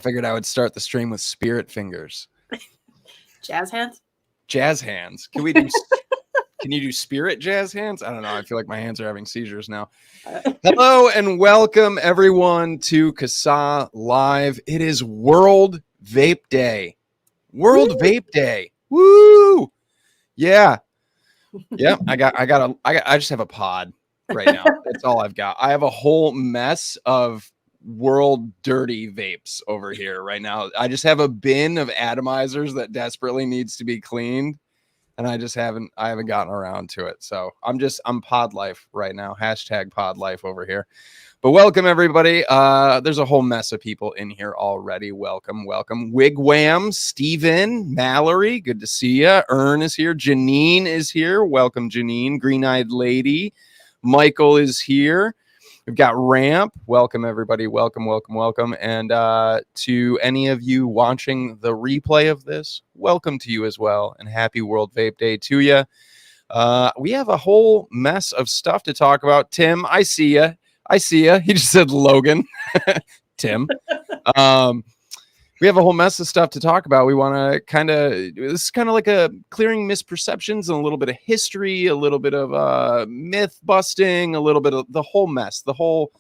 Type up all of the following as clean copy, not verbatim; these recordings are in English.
figured I would start the stream with spirit fingers. Jazz hands? Jazz hands. Can you do spirit jazz hands? I don't know. I feel like my hands are having seizures now. Hello and welcome everyone to CASAA Live. It is World Vape Day. World Vape Day. Woo! Yeah. Yeah, I just have a pod right now. That's all I've got. I have a whole mess of world dirty vapes over here right now. I just have a bin of atomizers that desperately needs to be cleaned, and I haven't gotten around to it. So I'm pod life right now. Hashtag pod life over here. But welcome everybody. There's a whole mess of people in here already. Welcome. Wigwam, Steven, Mallory, good to see you. Ern is here. Janine is here. Welcome, Janine. Green-eyed lady. Michael is here. We've got Ramp. Welcome, everybody. Welcome. And to any of you watching the replay of this, welcome to you as well. And happy World Vape Day to you. We have a whole mess of stuff to talk about. Tim, I see you. He just said Logan. Tim. We have a whole mess of stuff to talk about. We want to this is kind of like a clearing misperceptions and a little bit of history, a little bit of myth busting, a little bit of the whole mess, the whole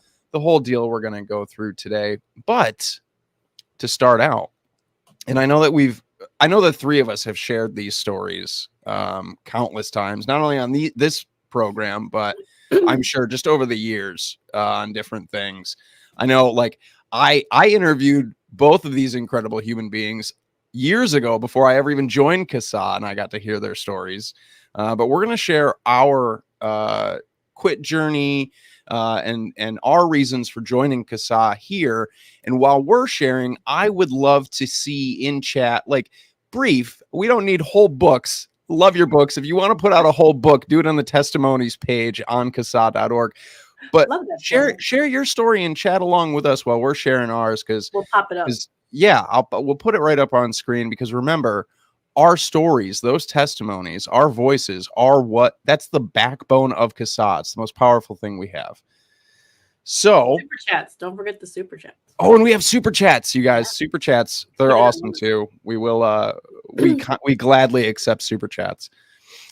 deal we're going to go through today. But to start out, and I know the three of us have shared these stories countless times, not only on this program, but I'm sure just over the years on different things. I know, like I interviewed both of these incredible human beings years ago before I ever even joined CASAA, and I got to hear their stories. But we're going to share our quit journey and our reasons for joining CASAA here. And while we're sharing, I would love to see in chat, like brief. We don't need whole books. Love your books. If you want to put out a whole book, do it on the testimonies page on CASAA.org. But share your story and chat along with us while we're sharing ours, because we'll pop it up. Yeah, we'll put it right up on screen, because remember, our stories, those testimonies, our voices that's the backbone of CASAA. It's the most powerful thing we have. So super chats. Don't forget the super chats. Oh, and we have super chats, you guys. Super chats. They're awesome too. We will we gladly accept super chats.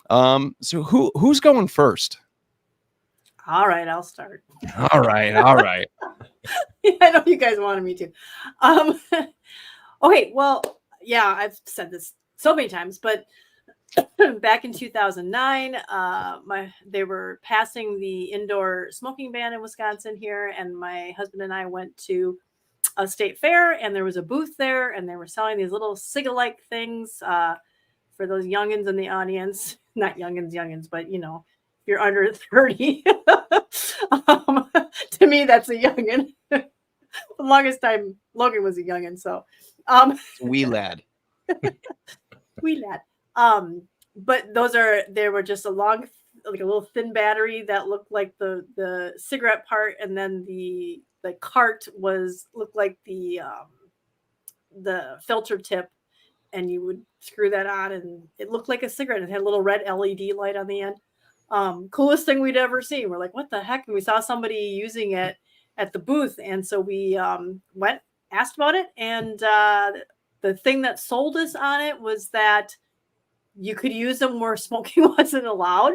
So who's going first? All right, I'll start. All right. I know you guys wanted me to. Okay, well, yeah, I've said this so many times, but back in 2009, they were passing the indoor smoking ban in Wisconsin here, and my husband and I went to a state fair, and there was a booth there, and they were selling these little Ciga-like things for those youngins in the audience. Not youngins, but you know, if you're under 30. To me, that's a youngin. The longest time, Logan was a youngin, so wee lad. Wee lad. But they were just like a little thin battery that looked like the cigarette part, and then the cart looked like the filter tip, and you would screw that on, and it looked like a cigarette. It had a little red LED light on the end. Coolest thing we'd ever seen. We're like, what the heck? And we saw somebody using it at the booth, and so we went, asked about it, and the thing that sold us on it was that you could use them where smoking wasn't allowed.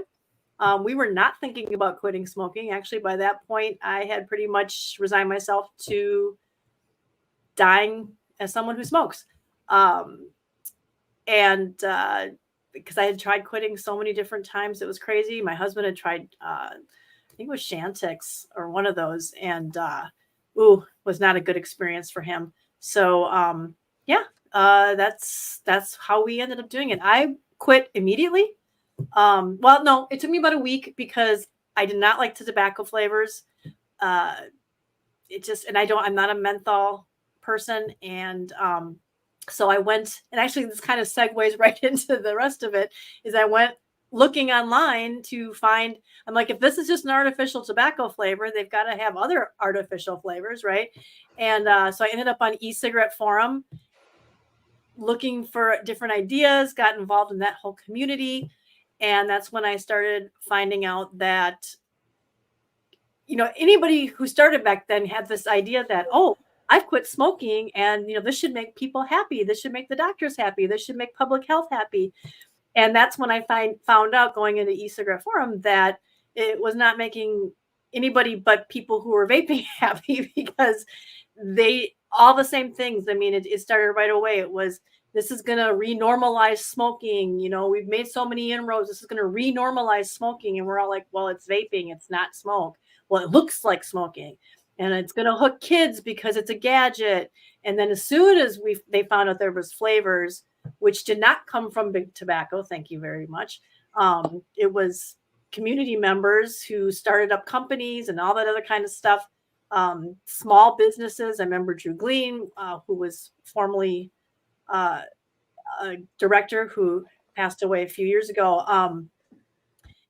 We were not thinking about quitting smoking. Actually, by that point, I had pretty much resigned myself to dying as someone who smokes. Because I had tried quitting so many different times, it was crazy. My husband had tried, I think it was Shantix or one of those, and was not a good experience for him. So that's how we ended up doing it. I quit immediately. Well, no, it took me about a week because I did not like the tobacco flavors. I'm not a menthol person, and so I went, and actually this kind of segues right into the rest of it, is I went looking online to find, I'm like, if this is just an artificial tobacco flavor, they've got to have other artificial flavors, right? And so I ended up on e-cigarette forum looking for different ideas, got involved in that whole community. And that's when I started finding out that, you know, anybody who started back then had this idea that, oh, I've quit smoking, and this should make people happy. This should make the doctors happy. This should make public health happy. And that's when I found out, going into e-cigarette forum, that it was not making anybody but people who were vaping happy, because they all the same things. I mean, it started right away. It was, this is going to renormalize smoking. We've made so many inroads. This is going to renormalize smoking. And we're all like, well, it's vaping. It's not smoke. Well, it looks like smoking. And it's going to hook kids because it's a gadget. And then as soon as they found out there was flavors, which did not come from big tobacco, thank you very much. It was community members who started up companies and all that other kind of stuff. Small businesses. I remember Drew Glean, who was formerly a director who passed away a few years ago.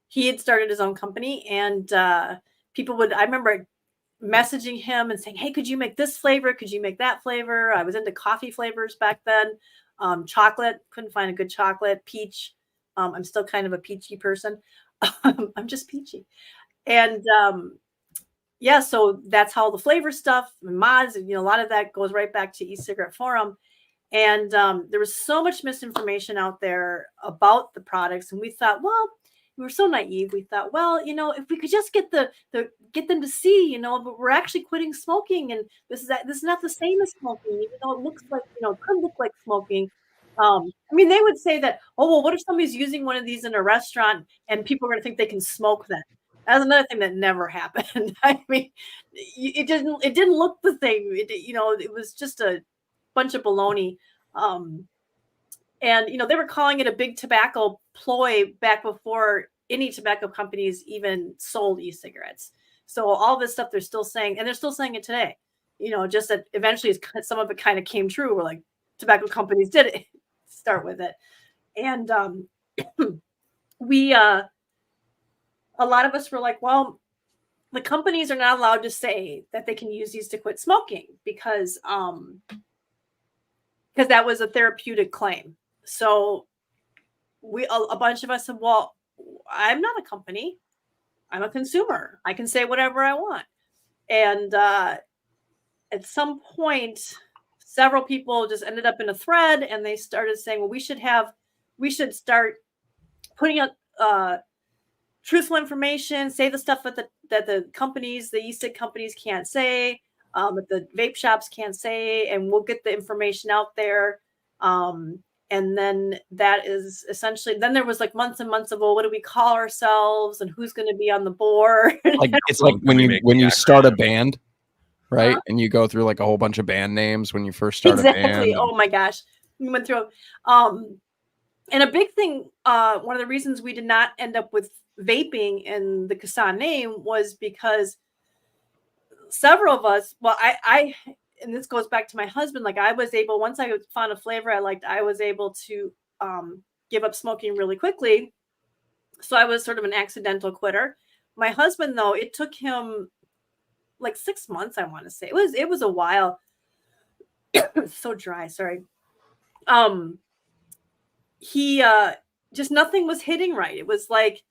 He had started his own company, and I remember messaging him and saying, hey, could you make this flavor? Could you make that flavor? I was into coffee flavors back then. Chocolate, couldn't find a good chocolate. Peach. I'm still kind of a peachy person. I'm just peachy. And yeah, so that's how the flavor stuff, mods, a lot of that goes right back to e-cigarette forum. And there was so much misinformation out there about the products. And we thought, well, we were so naive. We thought, well, if we could just get get them to see, but we're actually quitting smoking, and this is not the same as smoking, even though it looks like, could look like smoking. I mean, they would say that, oh, well, what if somebody's using one of these in a restaurant and people are going to think they can smoke them? That's another thing that never happened. I mean, it didn't look the same. It was just a bunch of baloney. And they were calling it a big tobacco ploy back before any tobacco companies even sold e-cigarettes. So all this stuff they're still saying, and they're still saying it today. Just that eventually some of it kind of came true. Where like tobacco companies did it, start with it, and we a lot of us were like, well, the companies are not allowed to say that they can use these to quit smoking because that was a therapeutic claim. So a bunch of us said, well, I'm not a company. I'm a consumer. I can say whatever I want. And at some point, several people just ended up in a thread, and they started saying, well, we should start putting out truthful information, say the stuff that the companies, the e-cig companies can't say, that the vape shops can't say, and we'll get the information out there. And then that is essentially, then there was like months and months of, well, what do we call ourselves and who's going to be on the board? Like it's like when you start a band, right? And you go through like a whole bunch of band names when you first start a band. Oh my gosh. We went through, and a big thing, one of the reasons we did not end up with vaping in the CASAA name was because several of us, well, I and this goes back to my husband, like I was able, once I found a flavor I liked, I was able to give up smoking really quickly. So I was sort of an accidental quitter. My husband, though, it took him like 6 months, I want to say. It was a while. So dry, sorry. He just nothing was hitting right. It was like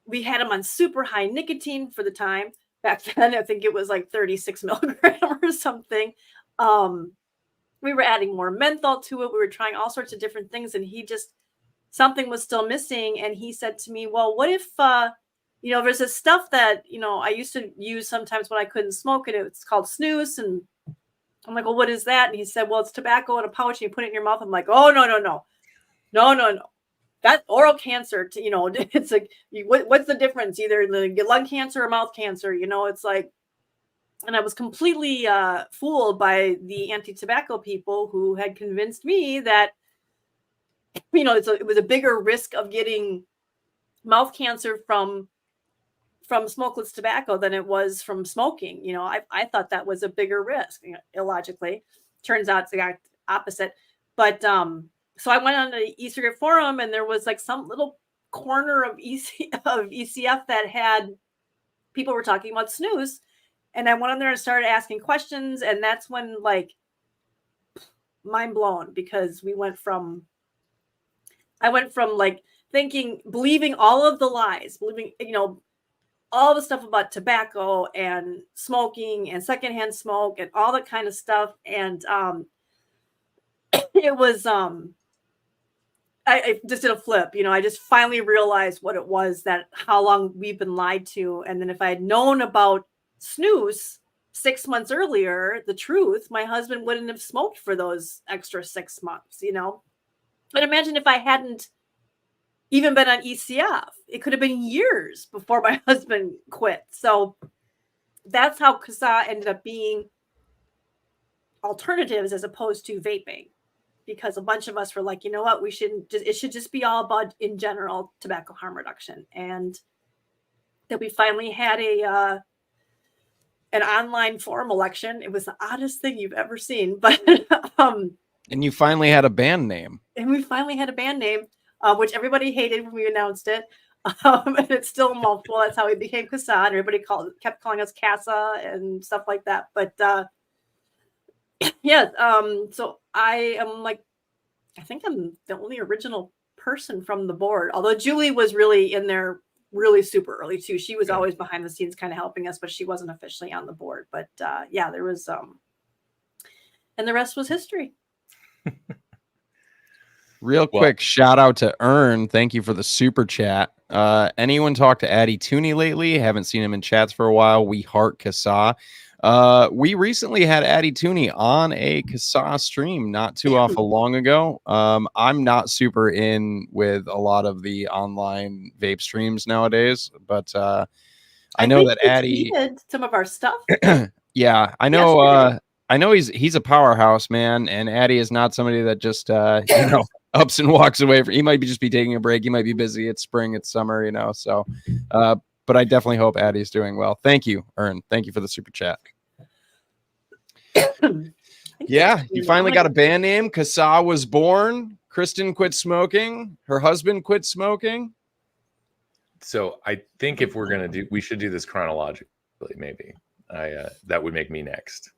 we had him on super high nicotine for the time. Back then, I think it was like 36 milligrams or something. We were adding more menthol to it. We were trying all sorts of different things, and something was still missing. And he said to me, well, what if, there's this stuff that, I used to use sometimes when I couldn't smoke it. It's called snus. And I'm like, well, what is that? And he said, well, it's tobacco in a pouch and you put it in your mouth. I'm like, oh, no. That oral cancer, it's like, what's the difference? Either the lung cancer or mouth cancer, it's like, and I was completely fooled by the anti-tobacco people who had convinced me that, it was a bigger risk of getting mouth cancer from smokeless tobacco than it was from smoking. I thought that was a bigger risk, illogically. Turns out it's the opposite. But so I went on the e-cigarette forum, and there was like some little corner of ECF that had people were talking about snus, and I went on there and started asking questions, and that's when like mind blown, because I went from like believing all of the lies, believing all the stuff about tobacco and smoking and secondhand smoke and all that kind of stuff. And it was I just did a flip. I just finally realized what it was, that how long we've been lied to. And then if I had known about snus 6 months earlier, the truth, my husband wouldn't have smoked for those extra 6 months, But imagine if I hadn't even been on ECF, it could have been years before my husband quit. So that's how CASAA ended up being alternatives as opposed to vaping, because a bunch of us were like, you know what, it should just be all about, in general, tobacco harm reduction. And that we finally had an online forum election. It was the oddest thing you've ever seen, but and you finally had a band name. And we finally had a band name, which everybody hated when we announced it. And it's still multiple. That's how we became CASAA. And everybody kept calling us CASAA and stuff like that. But yeah, so I am I think I'm the only original person from the board. Although Julie was really in there really super early too. She was always behind the scenes kind of helping us, but she wasn't officially on the board. But yeah, there was and the rest was history. Real quick shout out to Ern. Thank you for the super chat. Anyone talk to Addy Tooney lately? Haven't seen him in chats for a while. We heart CASAA. We recently had Addy Tooney on a CASAA stream not too awful long ago. I'm not super in with a lot of the online vape streams nowadays, but I know that Addy did some of our stuff. Yeah, I know. I know he's a powerhouse, man, and Addy is not somebody that just ups and walks away. He might just be taking a break. He might be busy. It's spring, it's summer, So, but I definitely hope Addy's doing well. Thank you, Ern. Thank you for the super chat. Yeah, you finally got a band name. CASAA was born. Kristin quit smoking. Her husband quit smoking. So I think if we're gonna we should do this chronologically. Maybe that would make me next.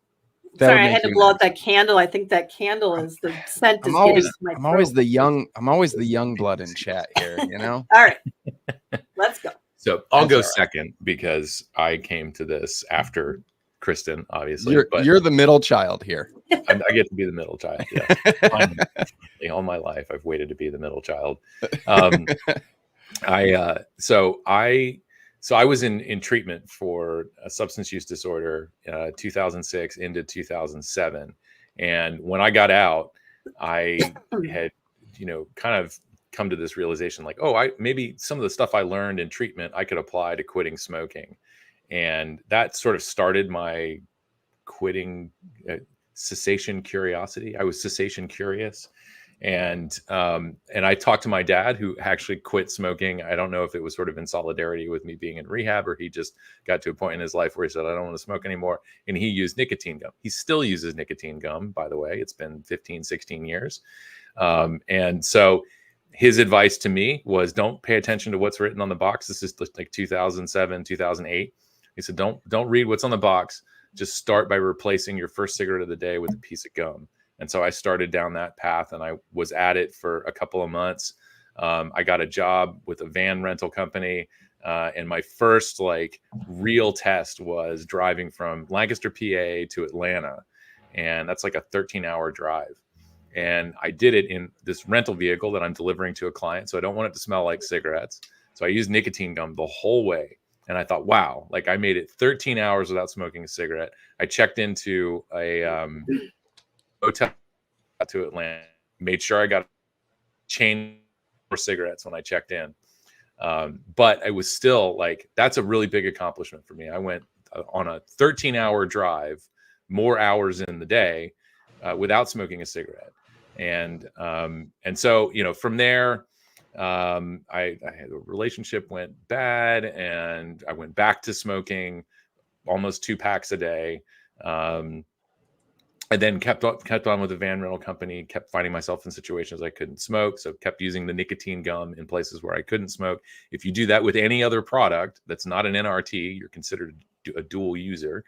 Sorry, I had to blow out that candle. I think that candle is the scent. I'm always the young blood in chat here, All right, let's go. So I'll go second because I came to this after Kristin, obviously. You're the middle child here. I get to be the middle child. Yes. All my life, I've waited to be the middle child. So I was in treatment for a substance use disorder, 2006 into 2007. And when I got out, I had, kind of come to this realization like, maybe some of the stuff I learned in treatment, I could apply to quitting smoking. And that sort of started my quitting cessation curiosity. I was cessation curious. And I talked to my dad, who actually quit smoking. I don't know if it was sort of in solidarity with me being in rehab, or he just got to a point in his life where he said, I don't want to smoke anymore. And he used nicotine gum. He still uses nicotine gum, by the way. It's been 15, 16 years. And so his advice to me was, don't pay attention to what's written on the box. This is like 2007, 2008. He said, don't read what's on the box. Just start by replacing your first cigarette of the day with a piece of gum. And so I started down that path, and I was at it for a couple of months. I got a job with a van rental company. And my first real test was driving from Lancaster, PA to Atlanta. And that's like a 13-hour drive. And I did it in this rental vehicle that I'm delivering to a client. So I don't want it to smell like cigarettes. So I used nicotine gum the whole way. And I thought, wow, I made it 13 hours without smoking a cigarette. I checked into a hotel to Atlanta, made sure I got a chain for cigarettes when I checked in. But I was still that's a really big accomplishment for me. I went on a 13-hour drive, more hours in the day, without smoking a cigarette. And so, from there, I had a relationship went bad, and I went back to smoking almost 2 packs a day. I then kept on with the van rental company, kept finding myself in situations I couldn't smoke. So kept using the nicotine gum in places where I couldn't smoke. If you do that with any other product that's not an NRT, you're considered a dual user,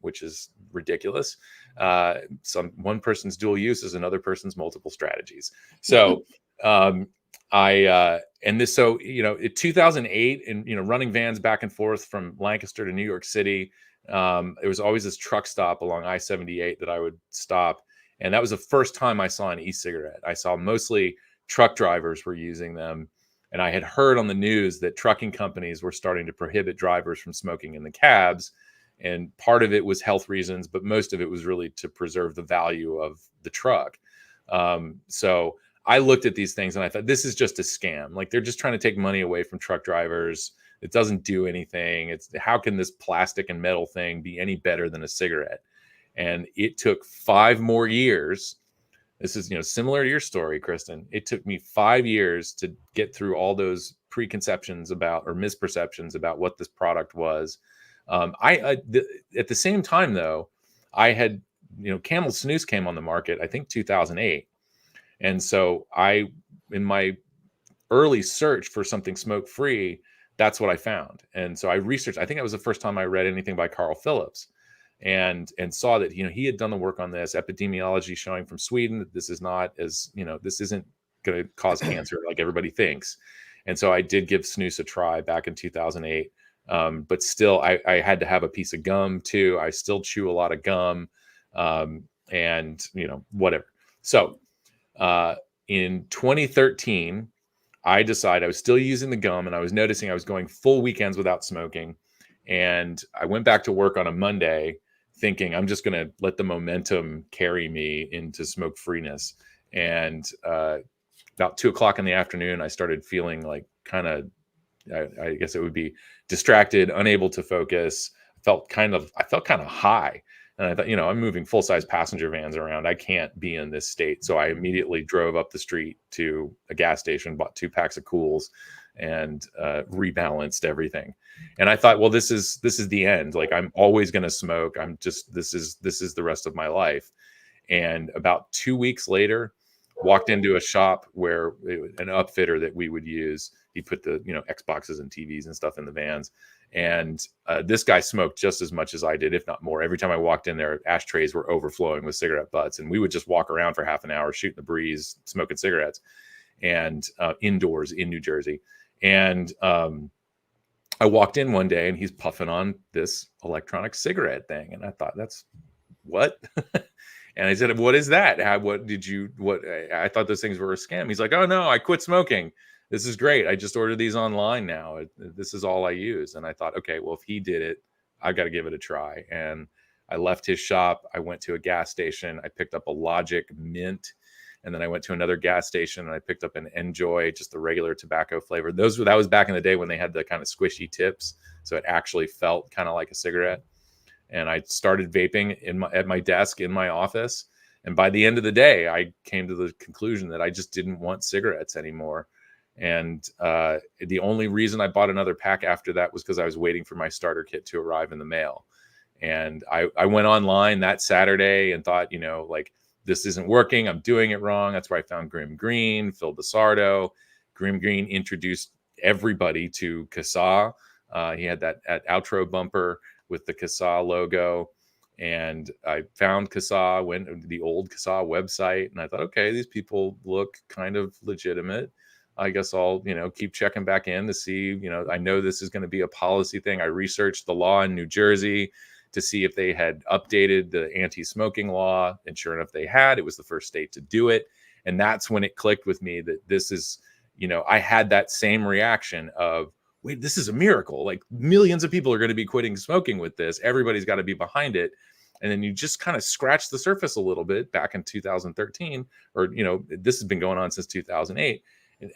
which is ridiculous. One person's dual use is another person's multiple strategies. So And this, so, in 2008, and, running vans back and forth from Lancaster to New York City, there was always this truck stop along I-78 that I would stop. And that was the first time I saw an e-cigarette. I saw mostly truck drivers were using them. And I had heard on the news that trucking companies were starting to prohibit drivers from smoking in the cabs. And part of it was health reasons, but most of it was really to preserve the value of the truck. So I looked at these things and I thought, this is just a scam. Like, they're just trying to take money away from truck drivers. It doesn't do anything. It's, how can this plastic and metal thing be any better than a cigarette? And it took 5 more years. This is, similar to your story, Kristin. It took me 5 years to get through all those preconceptions about, or misperceptions about, what this product was. At the same time, though, I had, Camel Snooze came on the market, I think 2008. And so in my early search for something smoke-free, that's what I found. And so I researched, I think it was the first time I read anything by Carl Phillips, and saw that, he had done the work on this epidemiology showing from Sweden that this is not as, this isn't going to cause cancer like everybody thinks. And so I did give snus a try back in 2008. But still, I had to have a piece of gum too. I still chew a lot of gum, and, whatever. So in 2013, I decided I was still using the gum, and I was noticing I was going full weekends without smoking. And I went back to work on a Monday thinking I'm just going to let the momentum carry me into smoke freeness. And about 2:00 in the afternoon, I started feeling like kind of, I guess it would be distracted, unable to focus. I felt kind of high. And I thought, I'm moving full-size passenger vans around. I can't be in this state. So I immediately drove up the street to a gas station, bought 2 packs of Cools, and rebalanced everything. And I thought, well, this is the end. Like, I'm always going to smoke. This is the rest of my life. And about 2 weeks later, walked into a shop where an upfitter that we would use, he put the, Xboxes and TVs and stuff in the vans. And this guy smoked just as much as I did, if not more. Every time I walked in there, ashtrays were overflowing with cigarette butts. And we would just walk around for half an hour, shooting the breeze, smoking cigarettes, and indoors in New Jersey. And I walked in one day and he's puffing on this electronic cigarette thing. And I thought, that's what? And I said, what is that? I thought those things were a scam. He's like, oh no, I quit smoking. This is great. I just ordered these online now. This is all I use. And I thought, okay, well, if he did it, I've got to give it a try. And I left his shop. I went to a gas station. I picked up a Logic Mint. And then I went to another gas station and I picked up an Enjoy, just the regular tobacco flavor. That was back in the day when they had the kind of squishy tips. So it actually felt kind of like a cigarette. And I started vaping at my desk in my office. And by the end of the day, I came to the conclusion that I just didn't want cigarettes anymore. And the only reason I bought another pack after that was because I was waiting for my starter kit to arrive in the mail. And I went online that Saturday and thought, like, this isn't working. I'm doing it wrong. That's where I found Grim Green, Phil DeSardo. Grim Green introduced everybody to CASAA. He had that outro bumper with the CASAA logo. And I found CASAA, went to the old CASAA website, and I thought, okay, these people look kind of legitimate. I guess I'll, keep checking back in to see, I know this is going to be a policy thing. I researched the law in New Jersey to see if they had updated the anti-smoking law. And sure enough, they had. It was the first state to do it. And that's when it clicked with me that this is, I had that same reaction of, wait, this is a miracle. Like, millions of people are going to be quitting smoking with this. Everybody's got to be behind it. And then you just kind of scratch the surface a little bit back in 2013, or, this has been going on since 2008.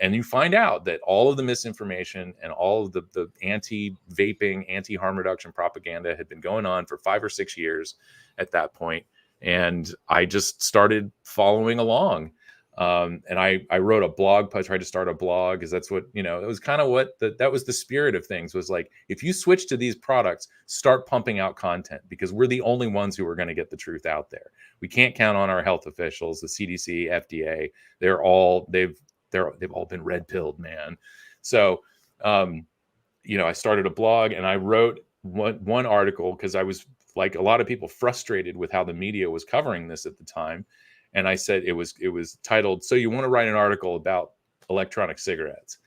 And you find out that all of the misinformation and all of the anti-vaping, anti-harm reduction propaganda had been going on for 5 or 6 years at that point. And I just started following along. And I wrote a blog. I tried to start a blog because that's what, it was kind of what that was the spirit of things, was like, if you switch to these products, start pumping out content, because we're the only ones who are going to get the truth out there. We can't count on our health officials, the CDC, FDA. They've all been red pilled, man. So, I started a blog and I wrote one article because I was, like a lot of people, frustrated with how the media was covering this at the time. And I said, it was titled, "So you want to write an article about electronic cigarettes.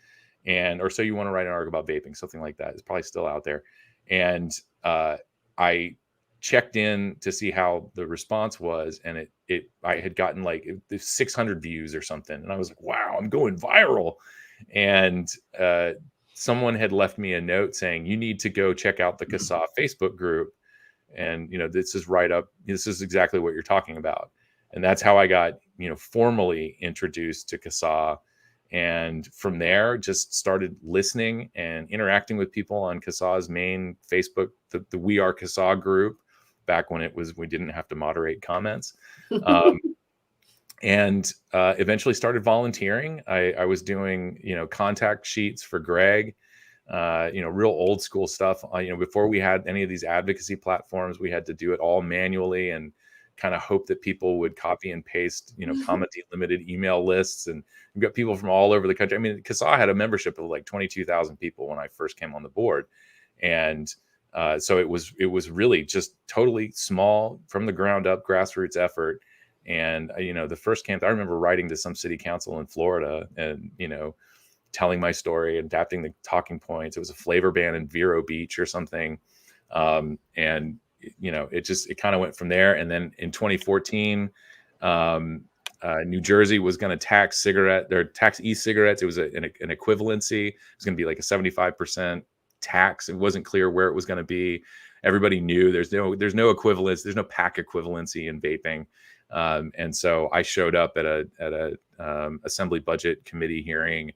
Or so you want to write an article about vaping, something like that. It's probably still out there. And I checked in to see how the response was, and I had gotten like 600 views or something, and I was like, wow, I'm going viral. And someone had left me a note saying, you need to go check out the CASAA Facebook group, and this is exactly what you're talking about. And that's how I got formally introduced to CASAA. And from there, just started listening and interacting with people on CASAA's main Facebook, the We Are CASAA group, back when we didn't have to moderate comments. And eventually started volunteering. I was doing, contact sheets for Greg, real old school stuff. Before we had any of these advocacy platforms, we had to do it all manually and kind of hope that people would copy and paste, comedy limited email lists. And we've got people from all over the country. I mean, CASAA had a membership of like 22,000 people when I first came on the board. And so it was really just totally small, from the ground up, grassroots effort. And, the first camp, I remember writing to some city council in Florida and, telling my story, adapting the talking points. It was a flavor ban in Vero Beach or something. And, it kind of went from there. And then in 2014, New Jersey was going to tax e-cigarettes. It was an equivalency. It was going to be like a 75% tax. It wasn't clear where it was going to be. Everybody knew there's no equivalence. There's no pack equivalency in vaping. And so I showed up at a Assembly Budget Committee hearing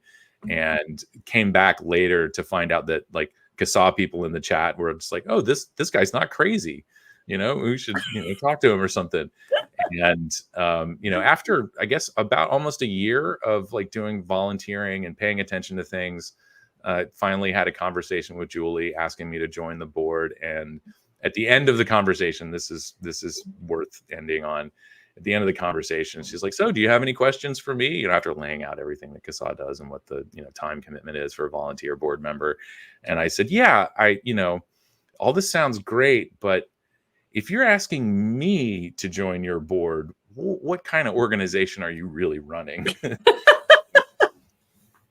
and came back later to find out that like CASAA people in the chat were just like, oh, this guy's not crazy. We should talk to him or something. And after I guess about almost a year of like doing volunteering and paying attention to things, finally had a conversation with Julie asking me to join the board. And at the end of the conversation, this is worth ending on. At the end of the conversation, she's like, so do you have any questions for me? After laying out everything that CASAA does and what the, time commitment is for a volunteer board member. And I said, yeah, all this sounds great, but if you're asking me to join your board, what kind of organization are you really running?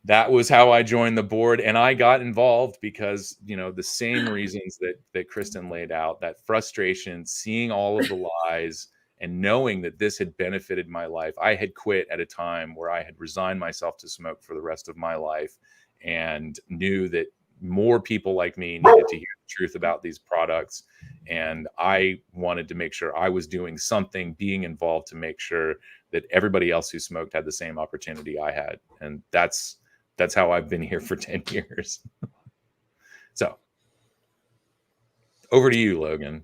That was how I joined the board, and I got involved because, the same reasons that Kristin laid out, that frustration, seeing all of the lies and knowing that this had benefited my life. I had quit at a time where I had resigned myself to smoke for the rest of my life and knew that more people like me needed to hear the truth about these products. And I wanted to make sure I was doing something, being involved to make sure that everybody else who smoked had the same opportunity I had. And that's how I've been here for 10 years. So over to you, Logan.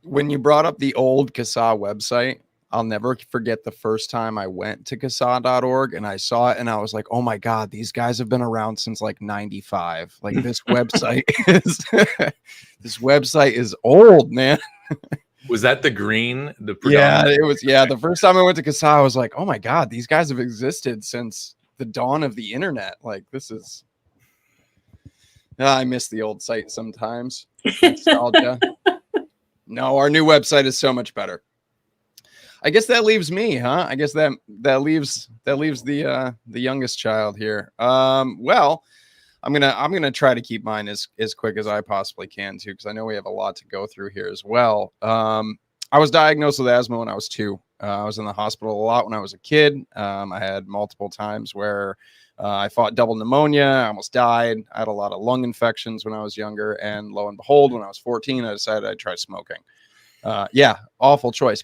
When you brought up the old CASAA website, I'll never forget the first time I went to CASAA.org and I saw it and I was like, oh my God, these guys have been around since like 95. Like this website is old, man. Was that the green? Yeah, it was. Yeah. The first time I went to CASAA, I was like, oh my God, these guys have existed since the dawn of the internet. Like this is, I miss the old site sometimes. Nostalgia. No, our new website is so much better. I guess that leaves me, huh? I guess that leaves the youngest child here. Well, I'm gonna try to keep mine as quick as I possibly can too, because I know we have a lot to go through here as well. I was diagnosed with asthma when I was 2. I was in the hospital a lot when I was a kid. I had multiple times where I fought double pneumonia. I almost died. I had a lot of lung infections when I was younger. And lo and behold, when I was 14, I decided I'd try smoking. Yeah, awful choice.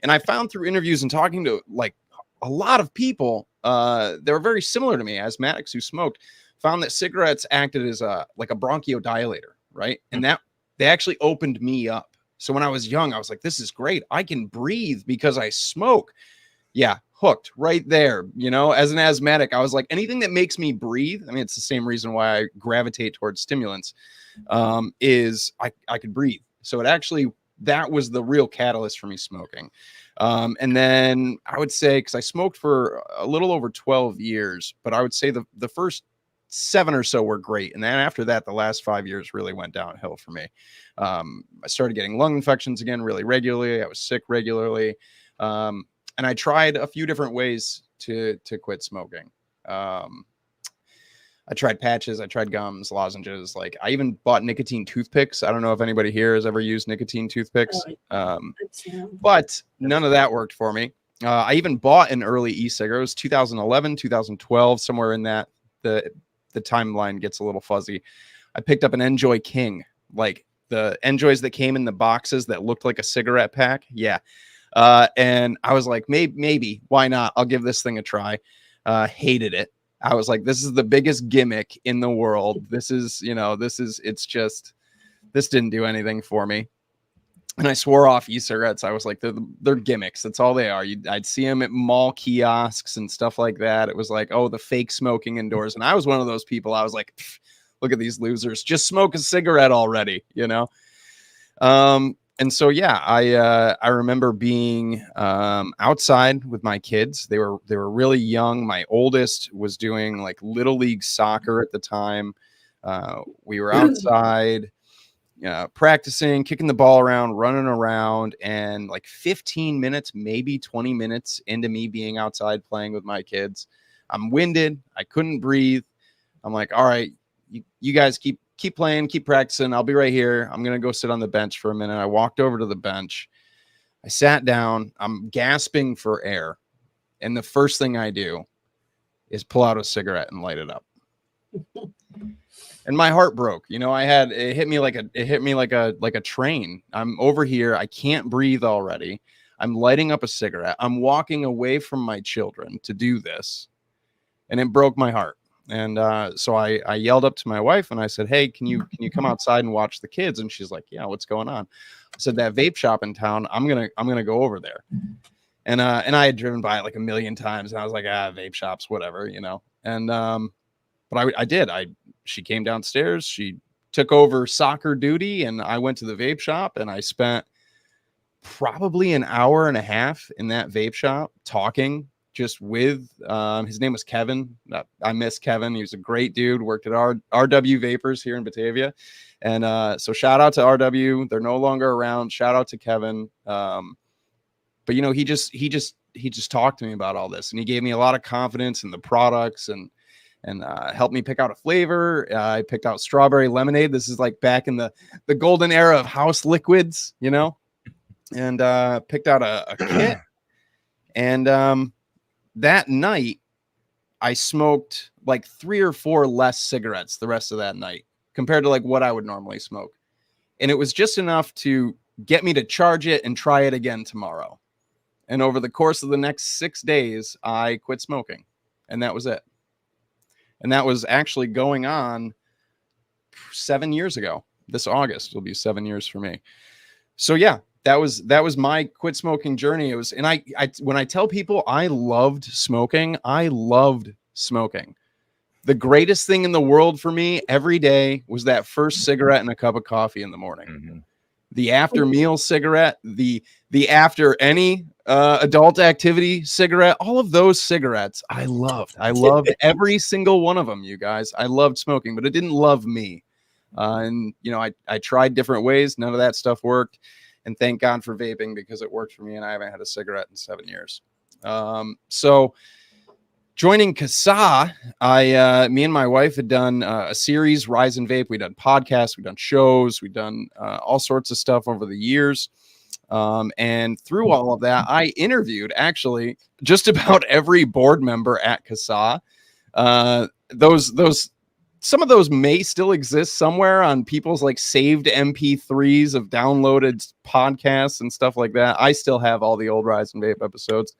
And I found through interviews and talking to like a lot of people, they were very similar to me, asthmatics who smoked, found that cigarettes acted as like a bronchodilator, right? And that they actually opened me up. So when I was young, I was like, this is great. I can breathe because I smoke. Yeah, hooked right there. As an asthmatic, I was like, anything that makes me breathe. I mean, it's the same reason why I gravitate towards stimulants, is I could breathe. So that was the real catalyst for me smoking. And then I would say, because I smoked for a little over 12 years, but I would say the first 7 or so were great. And then after that, the last 5 years really went downhill for me. I started getting lung infections again really regularly. I was sick regularly. And I tried a few different ways to quit smoking. I tried patches, I tried gums, lozenges. Like I even bought nicotine toothpicks. I don't know if anybody here has ever used nicotine toothpicks, but none of that worked for me. I even bought an early e-cigarette. It was 2011, 2012, somewhere in that. The timeline gets a little fuzzy. I picked up an Enjoy King, like the Enjoys that came in the boxes that looked like a cigarette pack. Yeah. And I was like, maybe, why not? I'll give this thing a try. Hated it. I was like, this is the biggest gimmick in the world. This didn't do anything for me. And I swore off e-cigarettes. I was like, they're gimmicks. That's all they are. I'd see them at mall kiosks and stuff like that. It was like, oh, the fake smoking indoors. And I was one of those people. I was like, look at these losers. Just smoke a cigarette already, you know? And so, yeah, I remember being outside with my kids. They were really young. My oldest was doing like little league soccer at the time. We were outside practicing, kicking the ball around, running around, and like 15 minutes, maybe 20 minutes into me being outside playing with my kids, I'm winded. I couldn't breathe. I'm like, all right, you guys keep playing, keep practicing. I'll be right here. I'm going to go sit on the bench for a minute. I walked over to the bench. I sat down. I'm gasping for air. And the first thing I do is pull out a cigarette and light it up. And my heart broke. You know, it hit me like a train. I'm over here. I can't breathe already. I'm lighting up a cigarette. I'm walking away from my children to do this. And it broke my heart. And so I yelled up to my wife and I said, hey, can you come outside and watch the kids? And she's like, yeah, what's going on? I said, that vape shop in town, I'm gonna go over there. And I had driven by it like a million times and I was like, vape shops, whatever, you know. And but I did. She came downstairs, she took over soccer duty, and I went to the vape shop and I spent probably an hour and a half in that vape shop talking just with his name was Kevin. I miss Kevin. He was a great dude, worked at RW Vapors here in Batavia. And so shout out to RW. They're no longer around. Shout out to Kevin. But you know, he just talked to me about all this, and he gave me a lot of confidence in the products and helped me pick out a flavor. I picked out strawberry lemonade. This is like back in the golden era of house liquids, you know, and picked out a kit. And that night, I smoked like 3 or 4 less cigarettes the rest of that night compared to like what I would normally smoke. And it was just enough to get me to charge it and try it again tomorrow. And over the course of the next 6 days, I quit smoking. And that was it. And that was actually going on 7 years ago. This August will be 7 years for me. So yeah, that was my quit smoking journey. It was, and I when I tell people I loved smoking. The greatest thing in the world for me every day was that first cigarette and a cup of coffee in the morning. Mm-hmm. The after meal cigarette, the after any adult activity cigarette, all of those cigarettes I loved. I loved every single one of them, you guys. I loved smoking, but it didn't love me. And you know, I tried different ways. None of that stuff worked. And thank God for vaping, because it worked for me and I haven't had a cigarette in 7 years. So joining CASAA, me and my wife had done a series, Rise and Vape. We've done podcasts, we've done shows, we've done all sorts of stuff over the years. And through all of that, I interviewed actually just about every board member at CASAA. Some of those may still exist somewhere on people's like saved MP3s of downloaded podcasts and stuff like that. I still have all the old Rise and Vape episodes.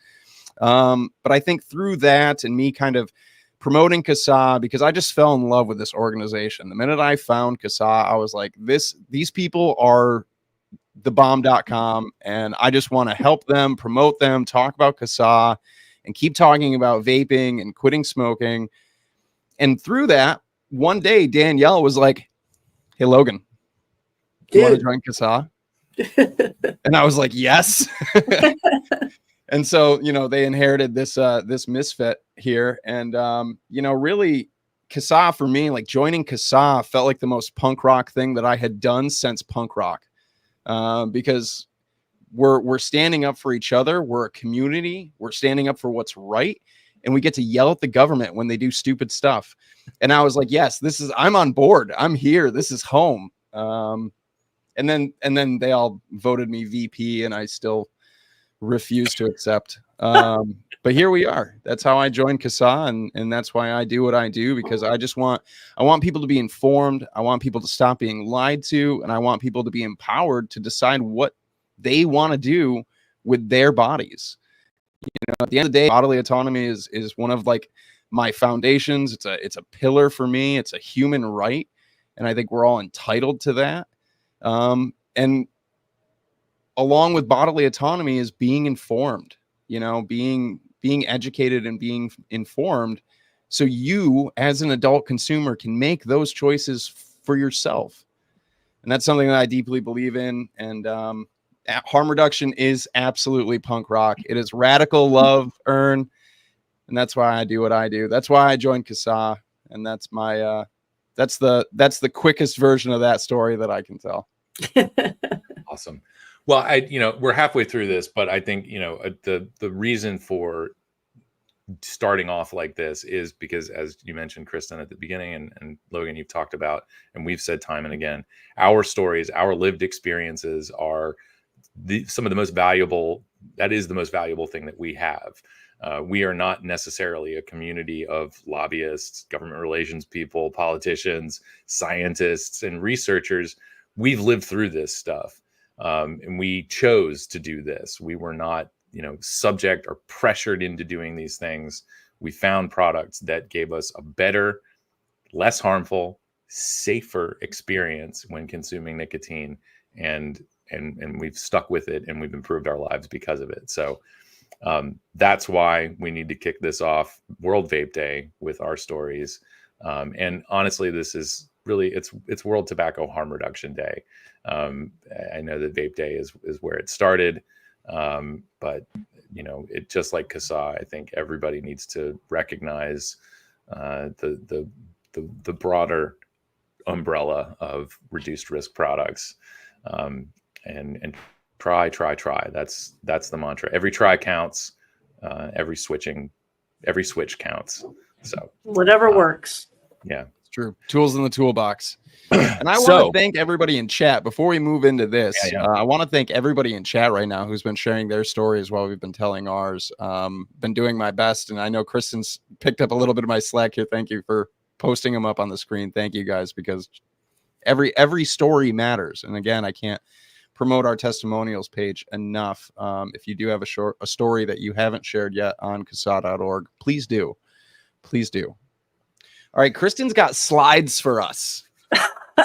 But I think through that and me kind of promoting CASAA, because I just fell in love with this organization. The minute I found CASAA, I was like, these people are thebomb.com, and I just want to help them, promote them, talk about CASAA, and keep talking about vaping and quitting smoking. And through that, one day Danielle was like, hey, Logan, do you want to join CASAA? And I was like, yes. And so, you know, they inherited this misfit here. And, you know, really CASAA for me, like joining CASAA felt like the most punk rock thing that I had done since punk rock, because we're standing up for each other. We're a community. We're standing up for what's right. and we get to yell at the government when they do stupid stuff. And I was like, yes, I'm on board. I'm here. This is home. And then they all voted me VP, and I still refuse to accept. But here we are. That's how I joined CASAA, and that's why I do what I do, because I want people to be informed. I want people to stop being lied to, and I want people to be empowered to decide what they want to do with their bodies. At the end of the day, bodily autonomy is one of like my foundations. It's a pillar for me. It's a human right, and I think we're all entitled to that. And along with bodily autonomy is being informed, being educated and being informed, so you as an adult consumer can make those choices for yourself. And that's something that I deeply believe in. And harm reduction is absolutely punk rock. It is radical love, and that's why I do what I do. That's why I joined CASAA, and that's my that's the quickest version of that story that I can tell. Awesome. Well, we're halfway through this, but I think, the reason for starting off like this is because, as you mentioned, Kristin, at the beginning, and Logan, you've talked about, and we've said time and again, our stories, our lived experiences are some of the most valuable. That is the most valuable thing that we have. We are not necessarily a community of lobbyists, government relations people, politicians, scientists, and researchers. We've lived through this stuff. And we chose to do this. We were not, subject or pressured into doing these things. We found products that gave us a better, less harmful, safer experience when consuming nicotine, and we've stuck with it, and we've improved our lives because of it. So that's why we need to kick this off, World Vape Day, with our stories. And honestly, this is really, it's World Tobacco Harm Reduction Day. I know that Vape Day is where it started, but it, just like CASAA, I think everybody needs to recognize the broader umbrella of reduced risk products, and try. That's the mantra. Every try counts. Every switch counts. So whatever works. Yeah. True. Tools in the toolbox. And I want to thank everybody in chat before we move into this. I want to thank everybody in chat right now who's been sharing their stories while we've been telling ours. Been doing my best, and I know Kristin's picked up a little bit of my slack here. Thank you for posting them up on the screen. Thank you guys, because every story matters. And again, I can't promote our testimonials page enough. If you do have a story that you haven't shared yet on CASAA.org, please do. Please do. All right, Kristin's got slides for us.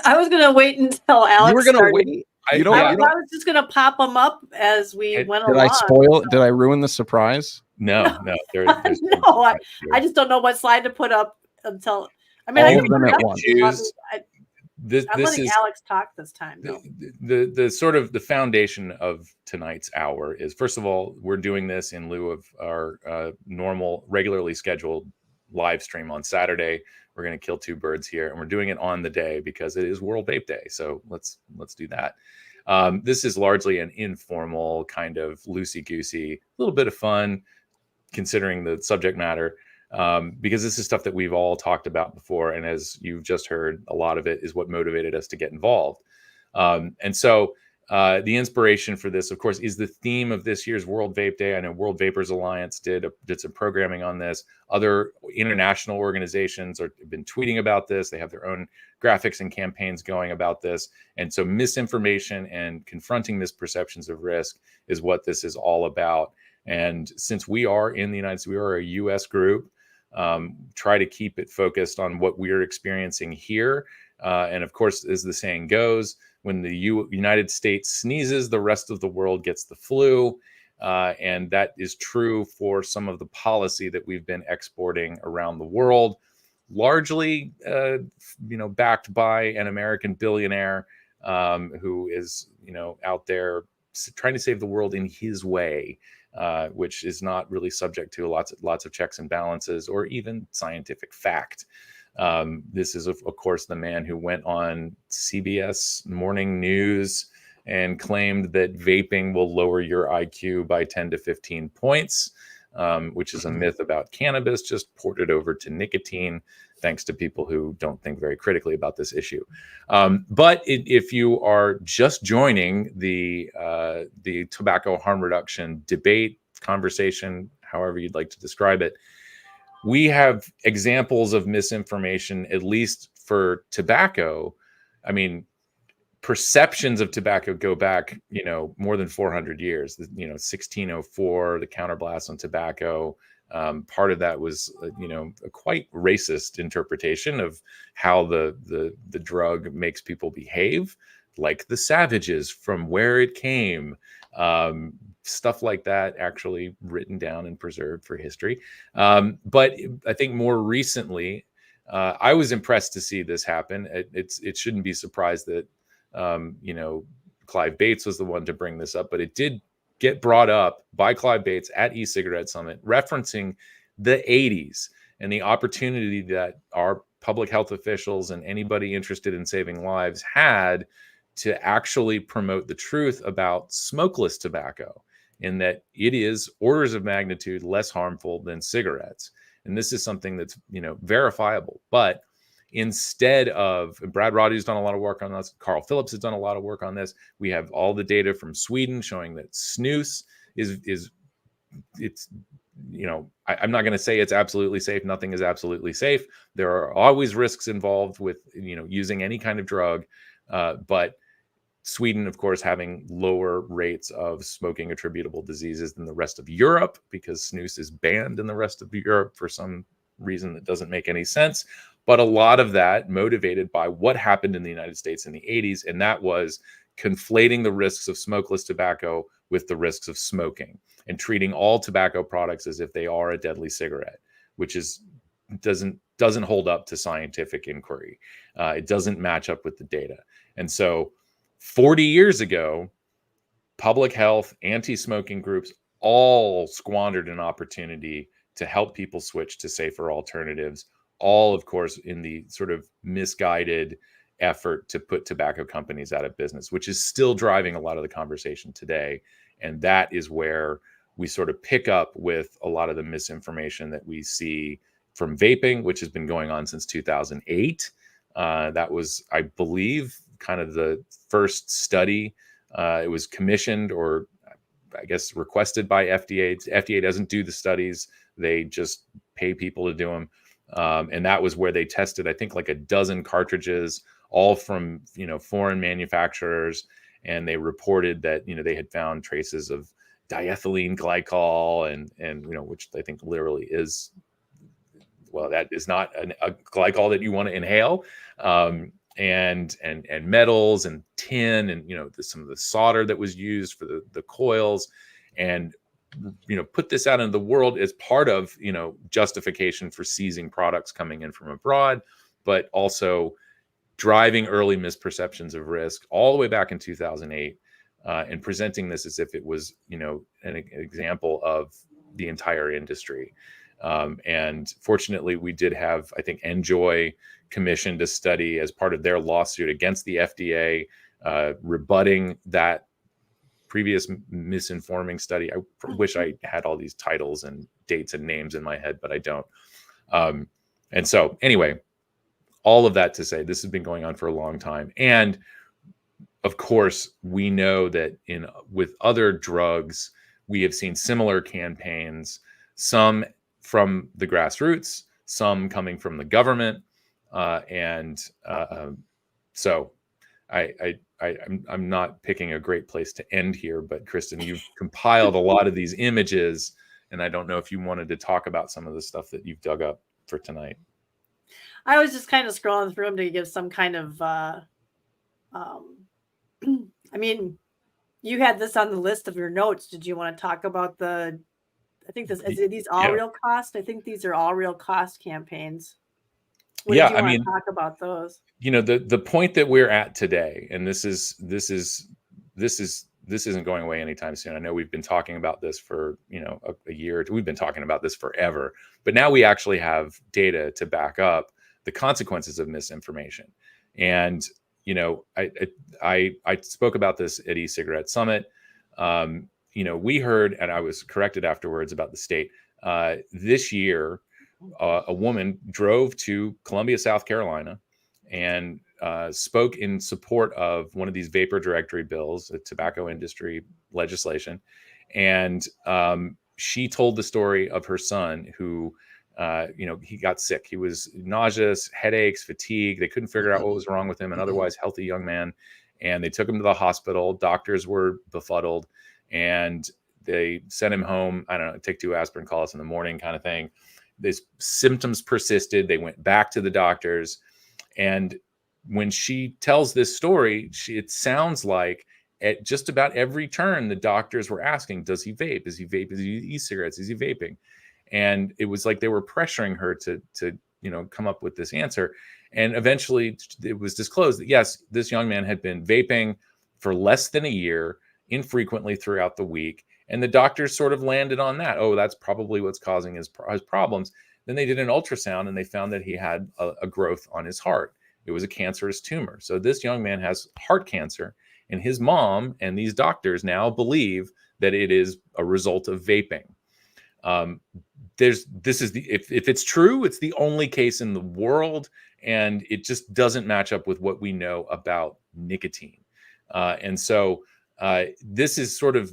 I was going to wait until Alex. You were going to wait? I was just going to pop them up as we went along. Did I spoil it? Did I ruin the surprise? No. There's no, I just don't know what slide to put up until. I mean, all of them at once. I'm letting Alex talk this time, though. The sort of the foundation of tonight's hour is, first of all, we're doing this in lieu of our normal, regularly scheduled live stream on Saturday. We're going to kill two birds here, and we're doing it on the day because it is World Vape Day. So let's do that. This is largely an informal, kind of loosey-goosey, a little bit of fun considering the subject matter, because this is stuff that we've all talked about before. And as you've just heard, a lot of it is what motivated us to get involved. And so the inspiration for this, of course, is the theme of this year's World Vape Day. I know World Vapers Alliance did some programming on this. Other international organizations have been tweeting about this. They have their own graphics and campaigns going about this. And so misinformation and confronting misperceptions of risk is what this is all about. And since we are in the United States, we are a U.S. group, try to keep it focused on what we're experiencing here. And of course, as the saying goes, when the United States sneezes, the rest of the world gets the flu. And that is true for some of the policy that we've been exporting around the world, largely, backed by an American billionaire who is, out there trying to save the world in his way, which is not really subject to lots of checks and balances or even scientific fact. This is, of course, the man who went on CBS Morning News and claimed that vaping will lower your IQ by 10 to 15 points. which is a myth about cannabis just ported over to nicotine, thanks to people who don't think very critically about this issue. But if you are just joining the tobacco harm reduction debate, conversation, however you'd like to describe it, we have examples of misinformation, at least for tobacco. I mean, perceptions of tobacco go back, more than 400 years. 1604, the counterblast on tobacco. Part of that was, a quite racist interpretation of how the drug makes people behave, like the savages, from where it came. Stuff like that, actually written down and preserved for history. But I think more recently, I was impressed to see this happen. It shouldn't be surprised that Clive Bates was the one to bring this up, but it did get brought up by Clive Bates at e-cigarette summit, referencing the 80s and the opportunity that our public health officials and anybody interested in saving lives had to actually promote the truth about smokeless tobacco, in that it is orders of magnitude less harmful than cigarettes. And this is something that's, verifiable. But instead of, Brad Roddy's done a lot of work on this, Carl Phillips has done a lot of work on this. We have all the data from Sweden showing that snus I'm not going to say it's absolutely safe. Nothing is absolutely safe. There are always risks involved with, using any kind of drug. But Sweden, of course, having lower rates of smoking attributable diseases than the rest of Europe, because snus is banned in the rest of Europe for some reason that doesn't make any sense. But a lot of that motivated by what happened in the United States in the 80s, and that was conflating the risks of smokeless tobacco with the risks of smoking, and treating all tobacco products as if they are a deadly cigarette, which doesn't hold up to scientific inquiry. It doesn't match up with the data. And so 40 years ago, public health, anti-smoking groups all squandered an opportunity to help people switch to safer alternatives, all, of course, in the sort of misguided effort to put tobacco companies out of business, which is still driving a lot of the conversation today. And that is where we sort of pick up with a lot of the misinformation that we see from vaping, which has been going on since 2008. That was, I believe, kind of the first study. It was commissioned, or I guess requested by FDA. FDA doesn't do the studies. They just pay people to do them. And that was where they tested, I think, like a dozen cartridges, all from, foreign manufacturers. And they reported that, they had found traces of diethylene glycol and which I think literally is, well, that is not a glycol that you want to inhale. And metals and tin and, some of the solder that was used for the coils, and, put this out into the world as part of, justification for seizing products coming in from abroad, but also driving early misperceptions of risk all the way back in 2008, and presenting this as if it was, an example of the entire industry. And fortunately, we did have, I think, Enjoy commissioned a study as part of their lawsuit against the FDA, rebutting that previous misinforming study. I wish I had all these titles and dates and names in my head, but I don't. And so anyway, all of that to say, this has been going on for a long time. And of course, we know that with other drugs, we have seen similar campaigns, some from the grassroots, some coming from the government. So I'm not picking a great place to end here, but Kristin, you've compiled a lot of these images, and I don't know if you wanted to talk about some of the stuff that you've dug up for tonight. I was just kind of scrolling through them to give some kind of, I mean, you had this on the list of your notes. Did you want to talk about I think these all real cost? I think these are all real cost campaigns. What did you want to talk about those? The point that we're at today, and this isn't going away anytime soon. I know we've been talking about this for, a year. We've been talking about this forever, but now we actually have data to back up the consequences of misinformation. And, I spoke about this at e-cigarette summit. We heard, and I was corrected afterwards about the state, this year, a woman drove to Columbia, South Carolina, and spoke in support of one of these vapor directory bills, a tobacco industry legislation. And she told the story of her son who, he got sick. He was nauseous, headaches, fatigue. They couldn't figure out what was wrong with him, an otherwise healthy young man. And they took him to the hospital. Doctors were befuddled, and they sent him home. I don't know, take 2 aspirin, call us in the morning kind of thing. These symptoms persisted. They went back to the doctors. And when she tells this story, it sounds like at just about every turn, the doctors were asking, does he vape? Is he vape? Is he e-cigarettes? Is he vaping? And it was like they were pressuring her to come up with this answer. And eventually it was disclosed that, yes, this young man had been vaping for less than a year, infrequently throughout the week. And the doctors sort of landed on that. Oh, that's probably what's causing his problems. Then they did an ultrasound and they found that he had a growth on his heart. It was a cancerous tumor. So this young man has heart cancer, and his mom and these doctors now believe that it is a result of vaping. If it's true, it's the only case in the world, and it just doesn't match up with what we know about nicotine. And so this is sort of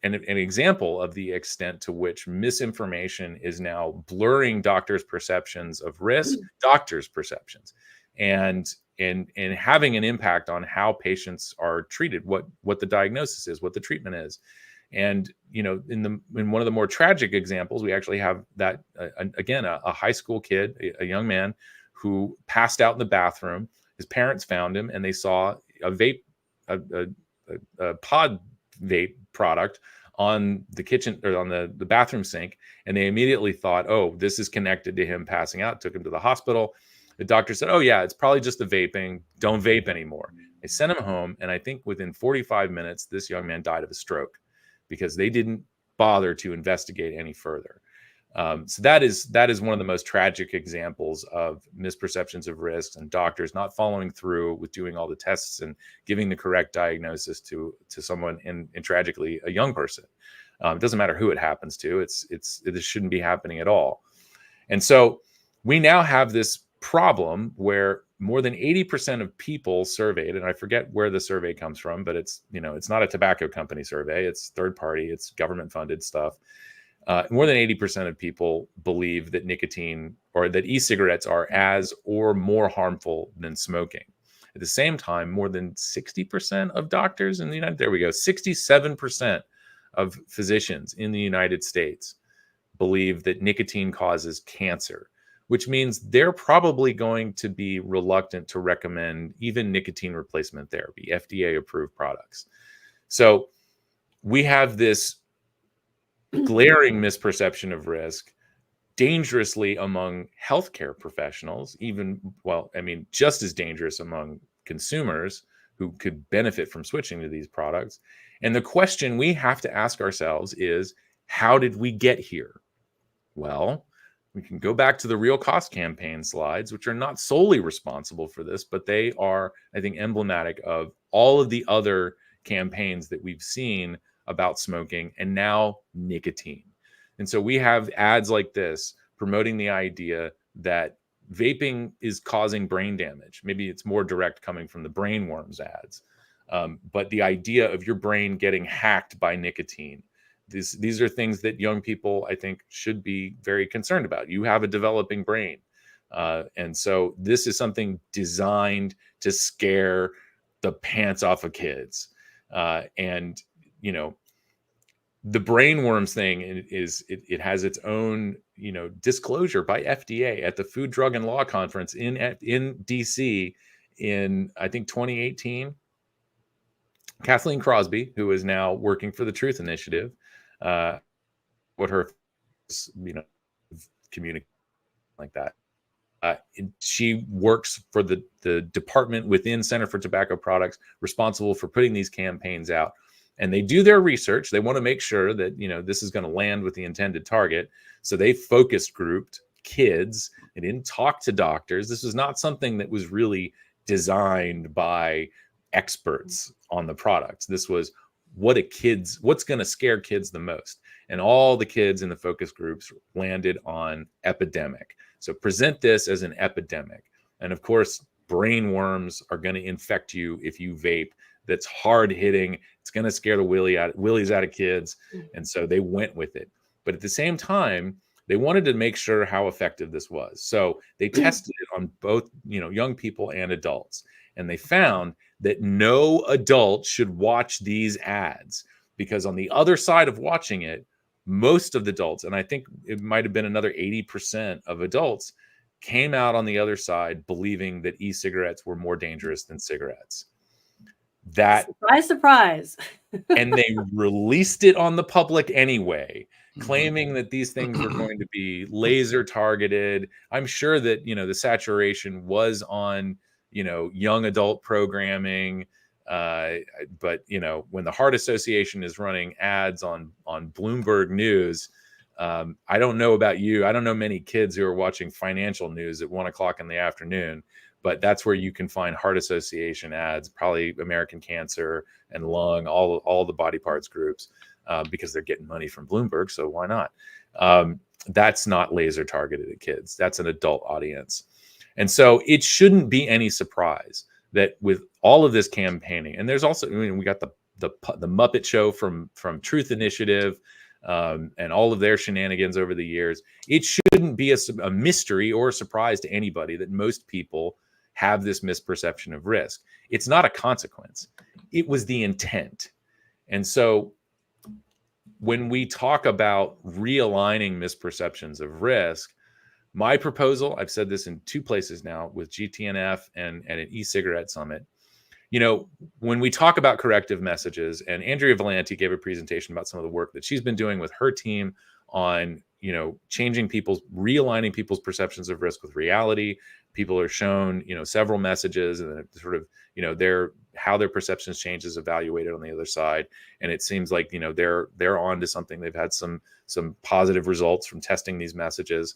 an example of the extent to which misinformation is now blurring doctors' perceptions of risk, doctors' perceptions, and having an impact on how patients are treated, what the diagnosis is, what the treatment is. And in one of the more tragic examples, we actually have that again, a high school kid, a young man who passed out in the bathroom. His parents found him, and they saw a vape, a pod vape product on the kitchen or on the bathroom sink, and they immediately thought, oh, this is connected to him passing out. Took him to the hospital. The doctor said, oh yeah, it's probably just the vaping. Don't vape anymore. They sent him home, and I think within 45 minutes, this young man died of a stroke because they didn't bother to investigate any further. So that is one of the most tragic examples of misperceptions of risks and doctors not following through with doing all the tests and giving the correct diagnosis to someone, and tragically a young person. It doesn't matter who it happens to. This shouldn't be happening at all. And so we now have this problem where more than 80% of people surveyed, and I forget where the survey comes from, but it's not a tobacco company survey. It's third party. It's government funded stuff. More than 80% of people believe that nicotine or that e-cigarettes are as or more harmful than smoking. At the same time, more than 60% of doctors in the United States, there we go, 67% of physicians in the United States believe that nicotine causes cancer, which means they're probably going to be reluctant to recommend even nicotine replacement therapy, FDA-approved products. So we have this glaring misperception of risk dangerously among healthcare professionals, just as dangerous among consumers who could benefit from switching to these products. And the question we have to ask ourselves is, how did we get here? Well, we can go back to the real cost campaign slides, which are not solely responsible for this, but they are, I think, emblematic of all of the other campaigns that we've seen about smoking and now nicotine. And so we have ads like this promoting the idea that vaping is causing brain damage. Maybe it's more direct coming from the brainworms ads. But the idea of your brain getting hacked by nicotine, these are things that young people, I think, should be very concerned about. You have a developing brain. And so this is something designed to scare the pants off of kids. The brainworms thing it has its own, disclosure by FDA at the Food, Drug, and Law Conference in DC in, I think, 2018. Kathleen Crosby, who is now working for the Truth Initiative, communicate like that. She works for the department within Center for Tobacco Products responsible for putting these campaigns out. And they do their research. They want to make sure that, this is going to land with the intended target. So they focus grouped kids. They didn't talk to doctors. This was not something that was really designed by experts on the products. This was what's going to scare kids the most. and all the kids in the focus groups landed on epidemic. So present this as an epidemic. And of course, brain worms are going to infect you if you vape. That's hard hitting. It's going to scare the willies out of kids. And so they went with it. But at the same time, they wanted to make sure how effective this was. So they tested it on both, young people and adults. And they found that no adult should watch these ads, because on the other side of watching it, most of the adults, and I think it might have been another 80% of adults, came out on the other side believing that e-cigarettes were more dangerous than cigarettes. That surprise. And they released it on the public anyway, claiming that these things were going to be laser targeted. I'm sure that, the saturation was on, young adult programming. But, when the Heart Association is running ads on Bloomberg News, I don't know about you. I don't know many kids who are watching financial news at 1:00 in the afternoon, but that's where you can find Heart Association ads, probably American Cancer and Lung, all the body parts groups, because they're getting money from Bloomberg. So why not? That's not laser targeted at kids. That's an adult audience. And so it shouldn't be any surprise that with all of this campaigning, and there's also, we got the Muppet Show from Truth Initiative, and all of their shenanigans over the years. It shouldn't be a mystery or a surprise to anybody that most people have this misperception of risk. It's not a consequence. It was the intent. And so when we talk about realigning misperceptions of risk, my proposal, I've said this in 2 places now with GTNF and an e-cigarette summit. When we talk about corrective messages, and Andrea Valenti gave a presentation about some of the work that she's been doing with her team on, realigning people's perceptions of risk with reality. People are shown, several messages, and sort of, how their perceptions change is evaluated on the other side. And it seems like, they're on to something. They've had some positive results from testing these messages.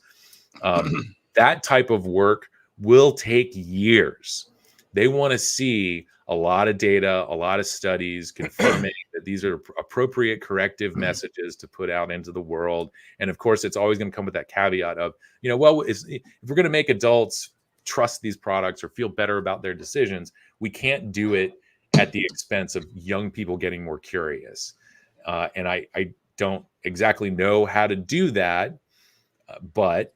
That type of work will take years. They want to see a lot of data, a lot of studies confirming that these are appropriate corrective messages to put out into the world. And of course, it's always going to come with that caveat of, if we're going to make adults trust these products or feel better about their decisions, we can't do it at the expense of young people getting more curious. And I don't exactly know how to do that, but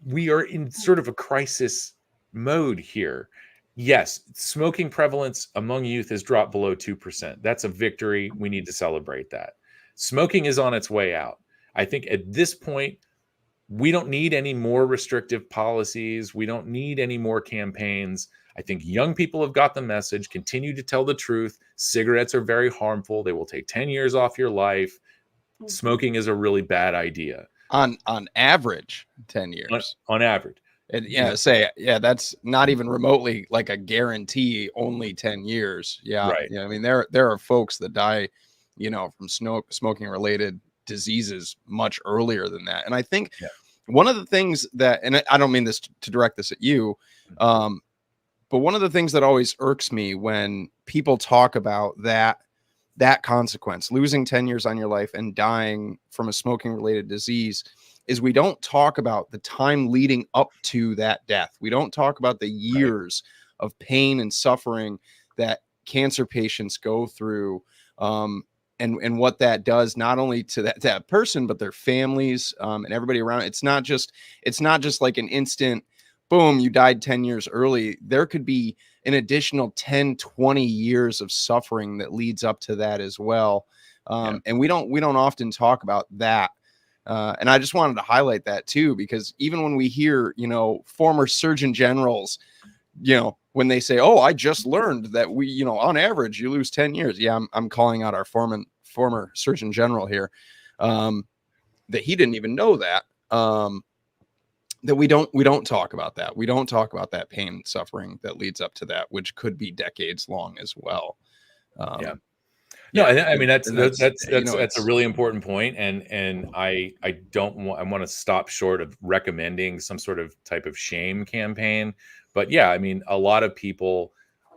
we are in sort of a crisis mode here. Yes, smoking prevalence among youth has dropped below 2%. That's a victory. We need to celebrate that. Smoking is on its way out. I think at this point, we don't need any more restrictive policies. We don't need any more campaigns. I think young people have got the message. Continue to tell the truth. Cigarettes are very harmful. They will take 10 years off your life. Smoking is a really bad idea. On average, 10 years. On average. And that's not even remotely like a guarantee, only 10 years. Yeah. Right. Yeah. I mean, there are folks that die, from smoking related diseases much earlier than that. And I think one of the things that, and I don't mean this to direct this at you, but one of the things that always irks me when people talk about that consequence, losing 10 years on your life and dying from a smoking related disease, is we don't talk about the time leading up to that death. We don't talk about the years of pain and suffering that cancer patients go through, and what that does not only to that person, but their families, and everybody around. It's not just like an instant, boom, you died 10 years early. There could be an additional 10, 20 years of suffering that leads up to that as well. And we don't often talk about that. And I just wanted to highlight that too, because even when we hear, former surgeon generals, when they say, "Oh, I just learned that we, on average, you lose 10 years." Yeah, I'm calling out our former surgeon general here, that he didn't even know that. That we don't talk about that. We don't talk about that pain and suffering that leads up to that, which could be decades long as well. No, I mean that's a really important point, and I want to stop short of recommending some sort of type of shame campaign, but yeah, I mean a lot of people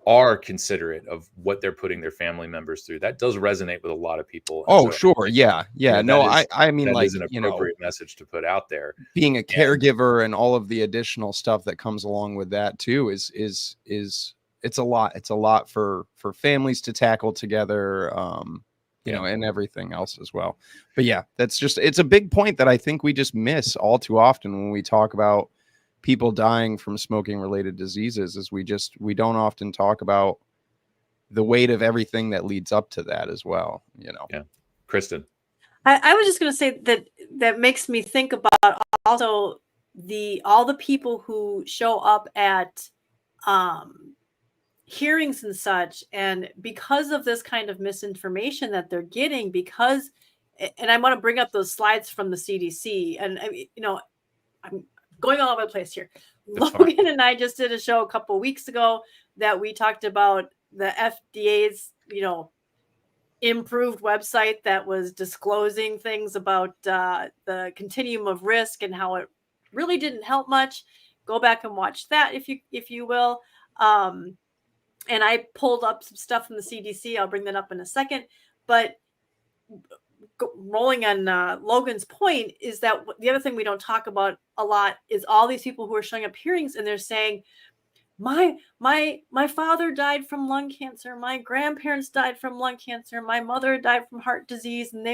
are considerate of what they're putting their family members through. That does resonate with a lot of people. And Oh, so, sure. Yeah. Yeah. No, I mean, that like, is an appropriate message to put out there. being a And caregiver and all of the additional stuff that comes along with that too is it's a lot. It's a lot for families to tackle together. You know, and everything else as well. But yeah, it's a big point that I think we just miss all too often when we talk about people dying from smoking related diseases, is we don't often talk about the weight of everything that leads up to that as well, you know. Yeah. Kristin. I was just going to say that makes me think about also all the people who show up at hearings and such, and because of this kind of misinformation that they're getting, and I want to bring up those slides from the CDC, and I'm going all over the place here. Logan and I just did a show a couple of weeks ago that we talked about the FDA's, improved website that was disclosing things about the continuum of risk and how it really didn't help much. Go back and watch that if you will. And I pulled up some stuff from the CDC. I'll bring that up in a second. But rolling on Logan's point is that the other thing we don't talk about a lot is all these people who are showing up hearings and they're saying, my father died from lung cancer, my grandparents died from lung cancer, my mother died from heart disease, and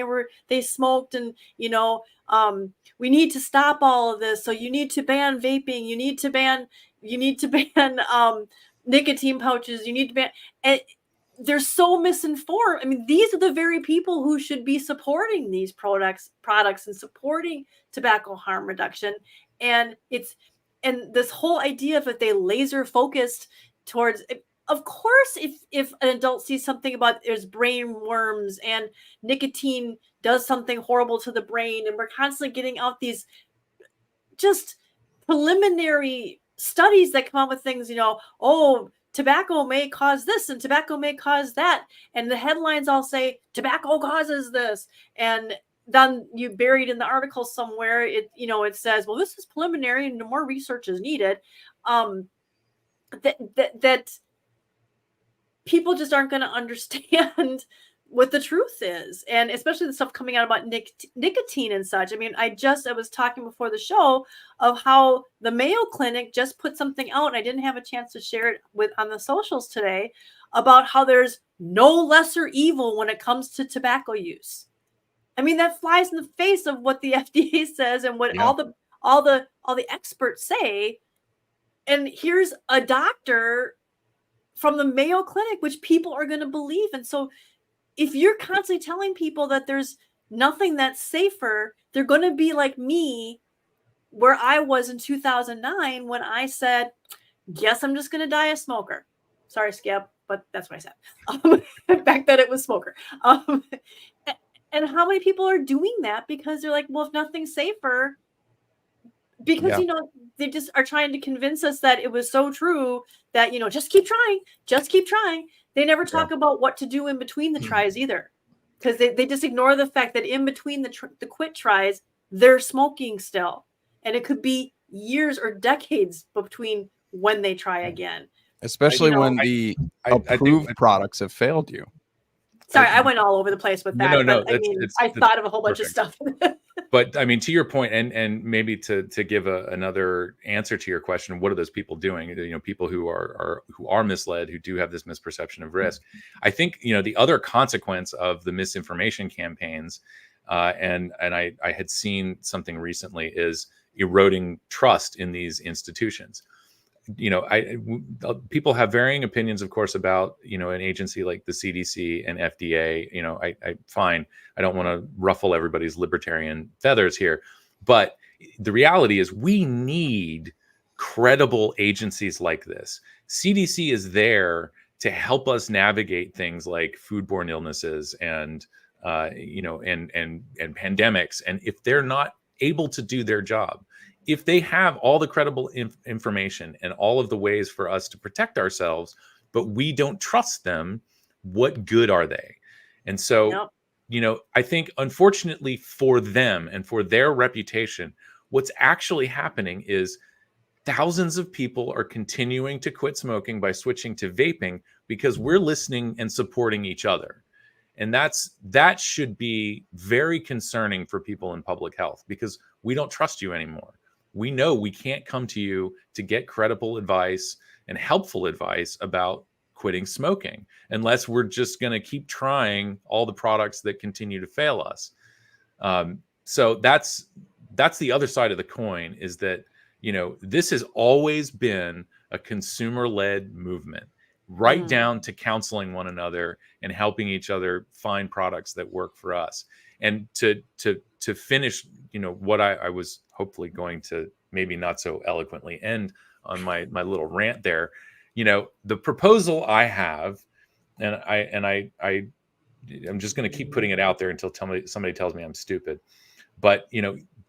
they smoked, and we need to stop all of this, so you need to ban vaping, you need to ban nicotine pouches, you need to ban, and they're so misinformed. I mean, these are the very people who should be supporting these products and supporting tobacco harm reduction. And this whole idea of that they laser focused towards, of course, if an adult sees something about there's brain worms and nicotine does something horrible to the brain, and we're constantly getting out these just preliminary studies that come out with things, tobacco may cause this and tobacco may cause that. And the headlines all say tobacco causes this. And then you buried in the article somewhere, it says, well, this is preliminary and more research is needed. That people just aren't going to understand what the truth is. And especially the stuff coming out about nicotine and such. I mean, I was talking before the show of how the Mayo Clinic just put something out, and I didn't have a chance to share it on the socials today, about how there's no lesser evil when it comes to tobacco use. I mean, that flies in the face of what the FDA says and what all the experts say. And here's a doctor from the Mayo Clinic, which people are going to believe. And so if you're constantly telling people that there's nothing that's safer, they're going to be like me, where I was in 2009 when I said, guess I'm just going to die a smoker. Sorry, Skip, but that's what I said. Back then it was smoker. And how many people are doing that because they're like, well, if nothing's safer, because, they just are trying to convince us that it was so true that, just keep trying. They never talk about what to do in between the tries either, because they just ignore the fact that in between the quit tries, they're smoking still. And it could be years or decades between when they try again. Especially when the approved products have failed you. Sorry, I went all over the place with that. No. I thought of a whole bunch of stuff. But I mean, to your point, and maybe to give another answer to your question, what are those people doing? People who are misled, who do have this misperception of risk. I think the other consequence of the misinformation campaigns, and I had seen something recently, is eroding trust in these institutions. People have varying opinions, of course, about an agency like the CDC and FDA. I don't want to ruffle everybody's libertarian feathers here, but the reality is we need credible agencies like this. CDC is there to help us navigate things like foodborne illnesses and pandemics. And if they're not able to do their job, if they have all the credible information and all of the ways for us to protect ourselves, but we don't trust them, what good are they? And so, I think, unfortunately for them and for their reputation, what's actually happening is thousands of people are continuing to quit smoking by switching to vaping because we're listening and supporting each other. And that should be very concerning for people in public health, because we don't trust you anymore. We know we can't come to you to get credible advice and helpful advice about quitting smoking unless we're just going to keep trying all the products that continue to fail us. So that's the other side of the coin, is that, this has always been a consumer-led movement, right down to counseling one another and helping each other find products that work for us. And to finish, what I was hopefully going to maybe not so eloquently end on my little rant there, the proposal I have, and I'm just going to keep putting it out there until somebody tells me I'm stupid. But,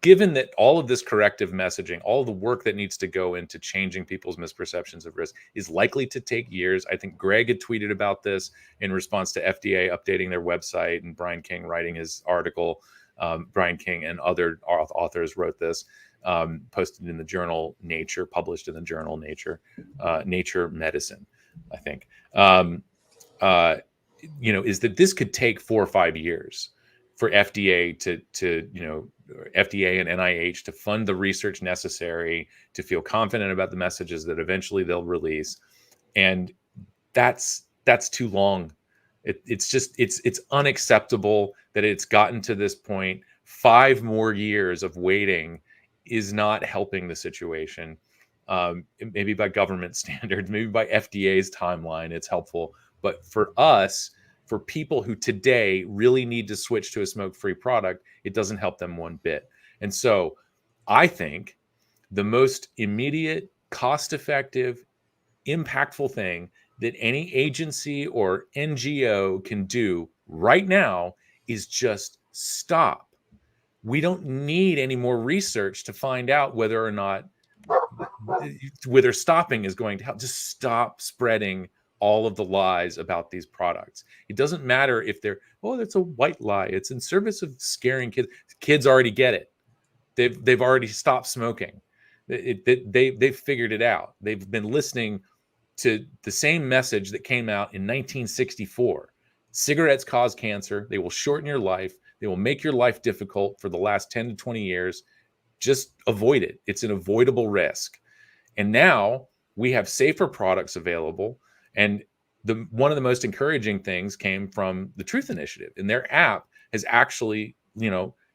given that all of this corrective messaging, all the work that needs to go into changing people's misperceptions of risk is likely to take years. I think Greg had tweeted about this in response to FDA updating their website and Brian King writing his article. Brian King and other authors wrote this, posted in the journal Nature, published in the journal Nature, Nature Medicine, I think. Is that this could take 4 or 5 years for FDA to FDA and NIH to fund the research necessary to feel confident about the messages that eventually they'll release. And that's too long. It's unacceptable that it's gotten to this point. 5 more years of waiting is not helping the situation. Maybe by government standards, maybe by FDA's timeline, it's helpful. But for us, for people who today really need to switch to a smoke-free product, it doesn't help them one bit. And so I think the most immediate, cost-effective, impactful thing that any agency or NGO can do right now is just stop. We don't need any more research to find out whether or not whether stopping is going to help. Just stop spreading all of the lies about these products. It doesn't matter if they're, that's a white lie. It's in service of scaring kids. Kids already get it. They've already stopped smoking. They've figured it out. They've been listening to the same message that came out in 1964. Cigarettes cause cancer. They will shorten your life. They will make your life difficult for the last 10 to 20 years. Just avoid it. It's an avoidable risk. And now we have safer products available. And one of the most encouraging things came from the Truth Initiative, and their app has actually,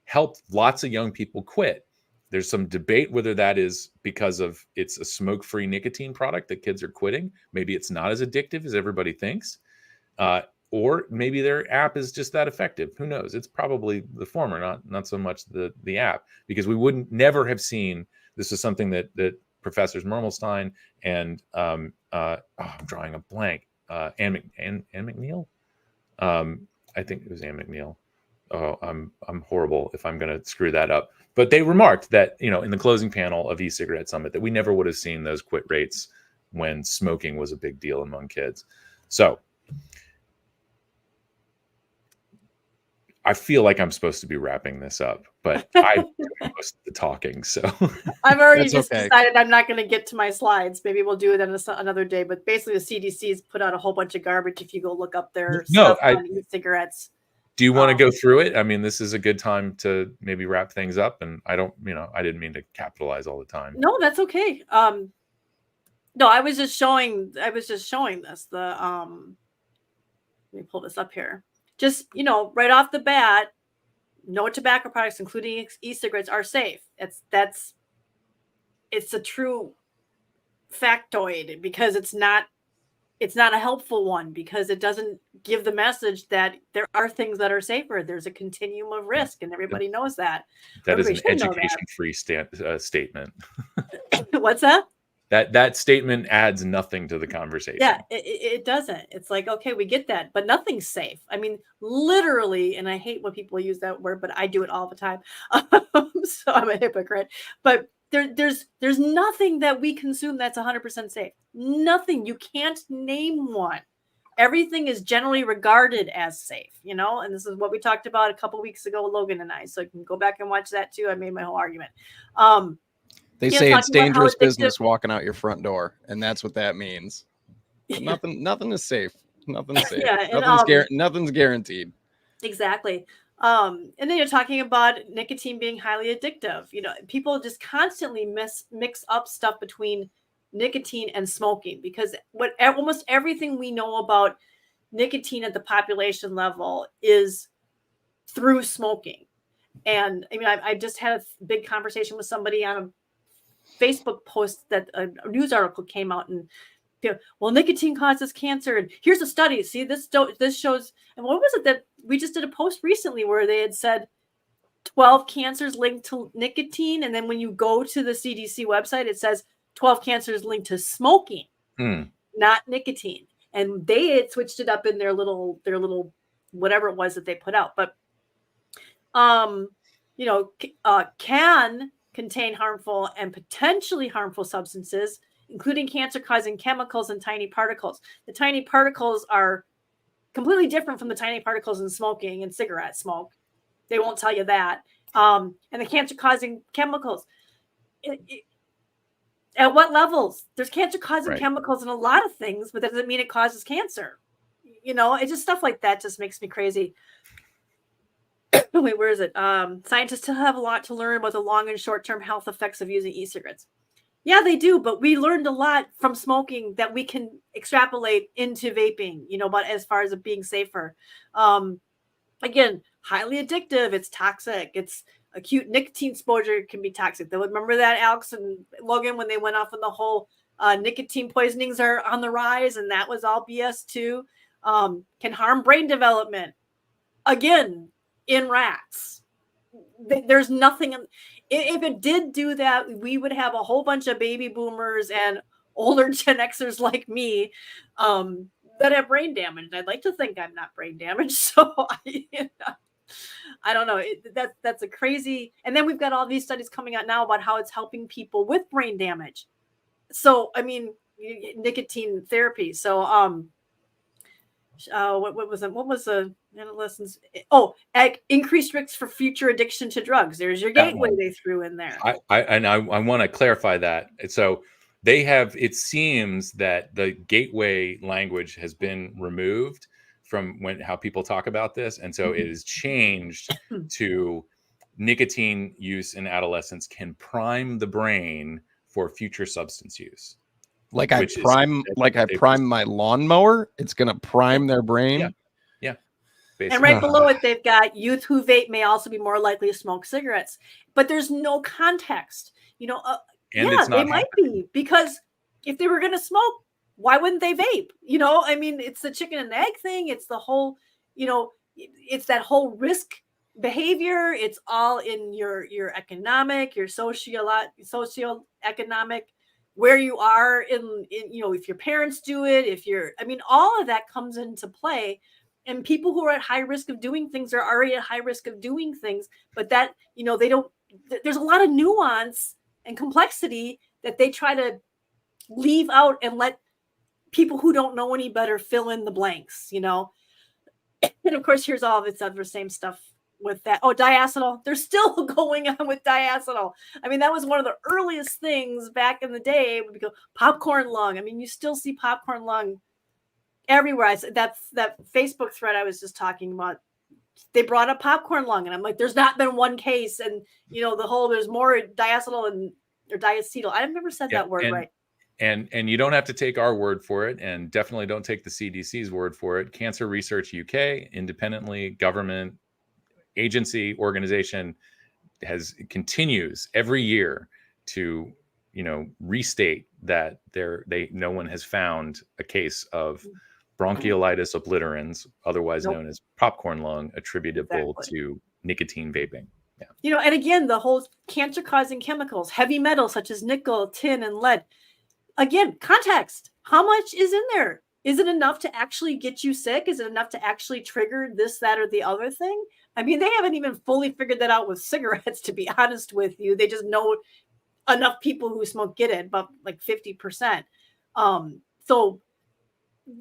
helped lots of young people quit. There's some debate whether that is because of it's a smoke-free nicotine product that kids are quitting. Maybe it's not as addictive as everybody thinks, or maybe their app is just that effective. Who knows? It's probably the former, not so much the app, because we wouldn't never have seen. This is something that Professors Mermelstein and I'm drawing a blank. Ann McNeil. I think it was Ann McNeil. Oh, I'm horrible if I'm going to screw that up. But they remarked that in the closing panel of E-Cigarette Summit that we never would have seen those quit rates when smoking was a big deal among kids. So I feel like I'm supposed to be wrapping this up, but I'm doing most of the talking. So I've already decided I'm not going to get to my slides. Maybe we'll do it on another day. But basically, the CDC's put out a whole bunch of garbage if you go look up their stuff on e-cigarettes. Do you want to go through it? I mean, this is a good time to maybe wrap things up. And I didn't mean to capitalize all the time. No, that's okay. No, I was just showing this. Let me pull this up here. Just, right off the bat, no tobacco products, including e-cigarettes, are safe. It's a true factoid, because it's not a helpful one, because it doesn't give the message that there are things that are safer. There's a continuum of risk, and everybody knows that. That is an education-free statement. What's that? That statement adds nothing to the conversation. Yeah, it doesn't. It's like, okay, we get that, but nothing's safe. I mean, literally, and I hate when people use that word, but I do it all the time. So I'm a hypocrite. But there's nothing that we consume that's 100% safe. Nothing. You can't name one. Everything is generally regarded as safe, and this is what we talked about a couple weeks ago, Logan and I. So you can go back and watch that too. I made my whole argument. They say it's dangerous business walking out your front door, and that's what that means. But nothing is safe. Nothing's safe. Yeah, nothing's guaranteed. Exactly. And then you're talking about nicotine being highly addictive. People just constantly mix up stuff between nicotine and smoking, because almost everything we know about nicotine at the population level is through smoking. And I mean, I just had a big conversation with somebody on a Facebook post that a news article came out, and well, nicotine causes cancer, and here's a study. See, this shows. And what was it that we just did a post recently where they had said 12 cancers linked to nicotine, and then when you go to the CDC website, it says 12 cancers linked to smoking, not nicotine. And they had switched it up in their little whatever it was that they put out. But can contain harmful and potentially harmful substances, including cancer-causing chemicals and tiny particles. The tiny particles are completely different from the tiny particles in smoking and cigarette smoke. They won't tell you that. And the cancer-causing chemicals. At what levels? There's cancer-causing chemicals in a lot of things, but that doesn't mean it causes cancer. It's just stuff like that just makes me crazy. Wait, where is it? Scientists still have a lot to learn about the long and short-term health effects of using e-cigarettes. Yeah, they do, but we learned a lot from smoking that we can extrapolate into vaping, but as far as it being safer. Again, highly addictive. It's toxic. It's acute nicotine exposure can be toxic. Remember that, Alex and Logan, when they went off on the whole nicotine poisonings are on the rise, and that was all BS too. Can harm brain development. Again, in rats. There's nothing. If it did do that, we would have a whole bunch of baby boomers and older Gen Xers like me that have brain damage. I'd like to think I'm not brain damaged. So I don't know. That's a crazy. And then we've got all these studies coming out now about how it's helping people with brain damage. So, I mean, nicotine therapy. So, what was the lessons? Oh, increased risks for future addiction to drugs. There's your gateway they threw in there. I want to clarify that. So they have. It seems that the gateway language has been removed from how people talk about this, and so it is changed to nicotine use in adolescence can prime the brain for future substance use. Like I prime my lawnmower, it's going to prime their brain. Yeah. Basically. And right below it, they've got youth who vape may also be more likely to smoke cigarettes. But there's no context. They might be, because if they were going to smoke, why wouldn't they vape? I mean, it's the chicken and egg thing. It's the whole, it's that whole risk behavior. It's all in your economic, your socioeconomic, where you are in, if your parents do it, all of that comes into play. And people who are at high risk of doing things are already at high risk of doing things. But that, there's a lot of nuance and complexity that they try to leave out and let people who don't know any better fill in the blanks, And of course, here's all of its other same stuff with that. Oh, diacetyl. They're still going on with diacetyl. I mean, that was one of the earliest things back in the day. We go popcorn lung. I mean, you still see popcorn lung everywhere. That's that Facebook thread I was just talking about. They brought up popcorn lung, and I'm like, there's not been one case, and there's more diacetyl or diacetyl. I've never said that word right. And you don't have to take our word for it, and definitely don't take the CDC's word for it. Cancer Research UK, independently government agency organization, continues every year to restate that no one has found a case of bronchiolitis obliterans, otherwise known as popcorn lung, attributable to nicotine vaping. Yeah. And again, the whole cancer-causing chemicals, heavy metals such as nickel, tin, and lead. Again, context. How much is in there? Is it enough to actually get you sick? Is it enough to actually trigger this, that, or the other thing? I mean, they haven't even fully figured that out with cigarettes, to be honest with you. They just know enough people who smoke get it, about like 50%. So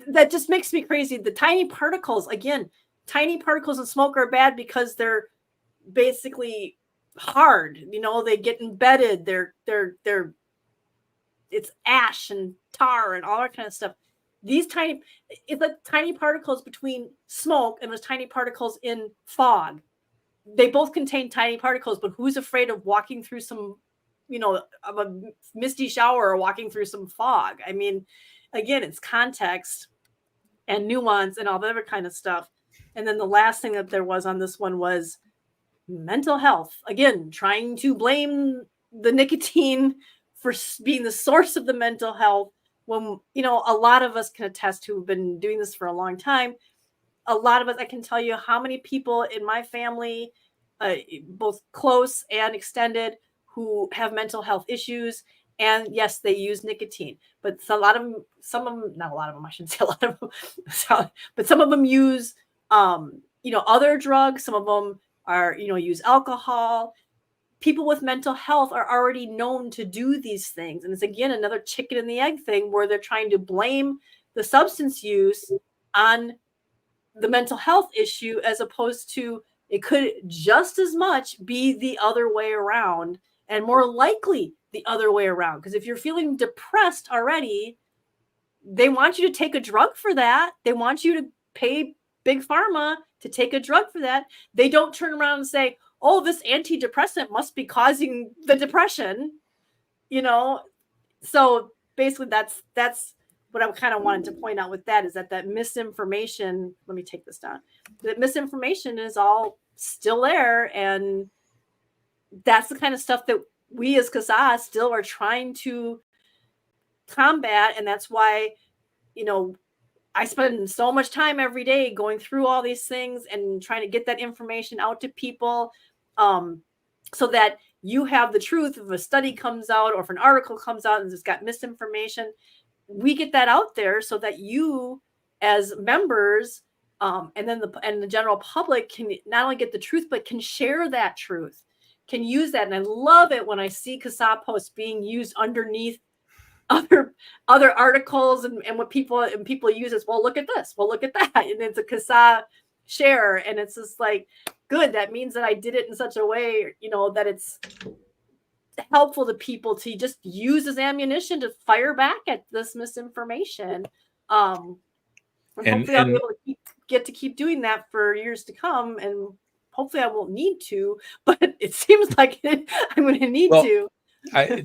that just makes me crazy. The tiny particles, again, tiny particles in smoke are bad because they're basically hard. They get embedded. They're it's ash and tar and all that kind of stuff. It's like tiny particles between smoke and those tiny particles in fog. They both contain tiny particles, but who's afraid of walking through some, of a misty shower or walking through some fog? I mean, again, it's context and nuance and all that other kind of stuff. And then the last thing that there was on this one was mental health. Again, trying to blame the nicotine for being the source of the mental health, when, a lot of us can attest who've been doing this for a long time. A lot of us, I can tell you how many people in my family, both close and extended, who have mental health issues. And yes, they use nicotine, but some of them, not a lot of them, I shouldn't say a lot of them, but some of them use, other drugs. Some of them are, use alcohol. People with mental health are already known to do these things. And it's, again, another chicken and the egg thing where they're trying to blame the substance use on the mental health issue, as opposed to it could just as much be the other way around, and more likely the other way around. Because if you're feeling depressed already, they want you to take a drug for that. They want you to pay big pharma to take a drug for that. They don't turn around and say, oh, this antidepressant must be causing the depression, So basically that's what I kind of wanted to point out with that, is that misinformation, let me take this down, that misinformation is all still there. And that's the kind of stuff that we as CASAA still are trying to combat. And that's why, I spend so much time every day going through all these things and trying to get that information out to people, so that you have the truth. If a study comes out or if an article comes out and it's got misinformation, we get that out there so that you as members, and then the general public can not only get the truth, but can share that truth, can use that. And I love it when I see CASAA posts being used underneath other articles, and what people use as, well, look at this, well, look at that, and it's a CASAA share, and it's just like, good, that means that I did it in such a way, that it's helpful to people to just use as ammunition to fire back at this misinformation. And hopefully I'll be able to keep doing that for years to come, and hopefully I won't need to, but it seems like I'm going to need to. I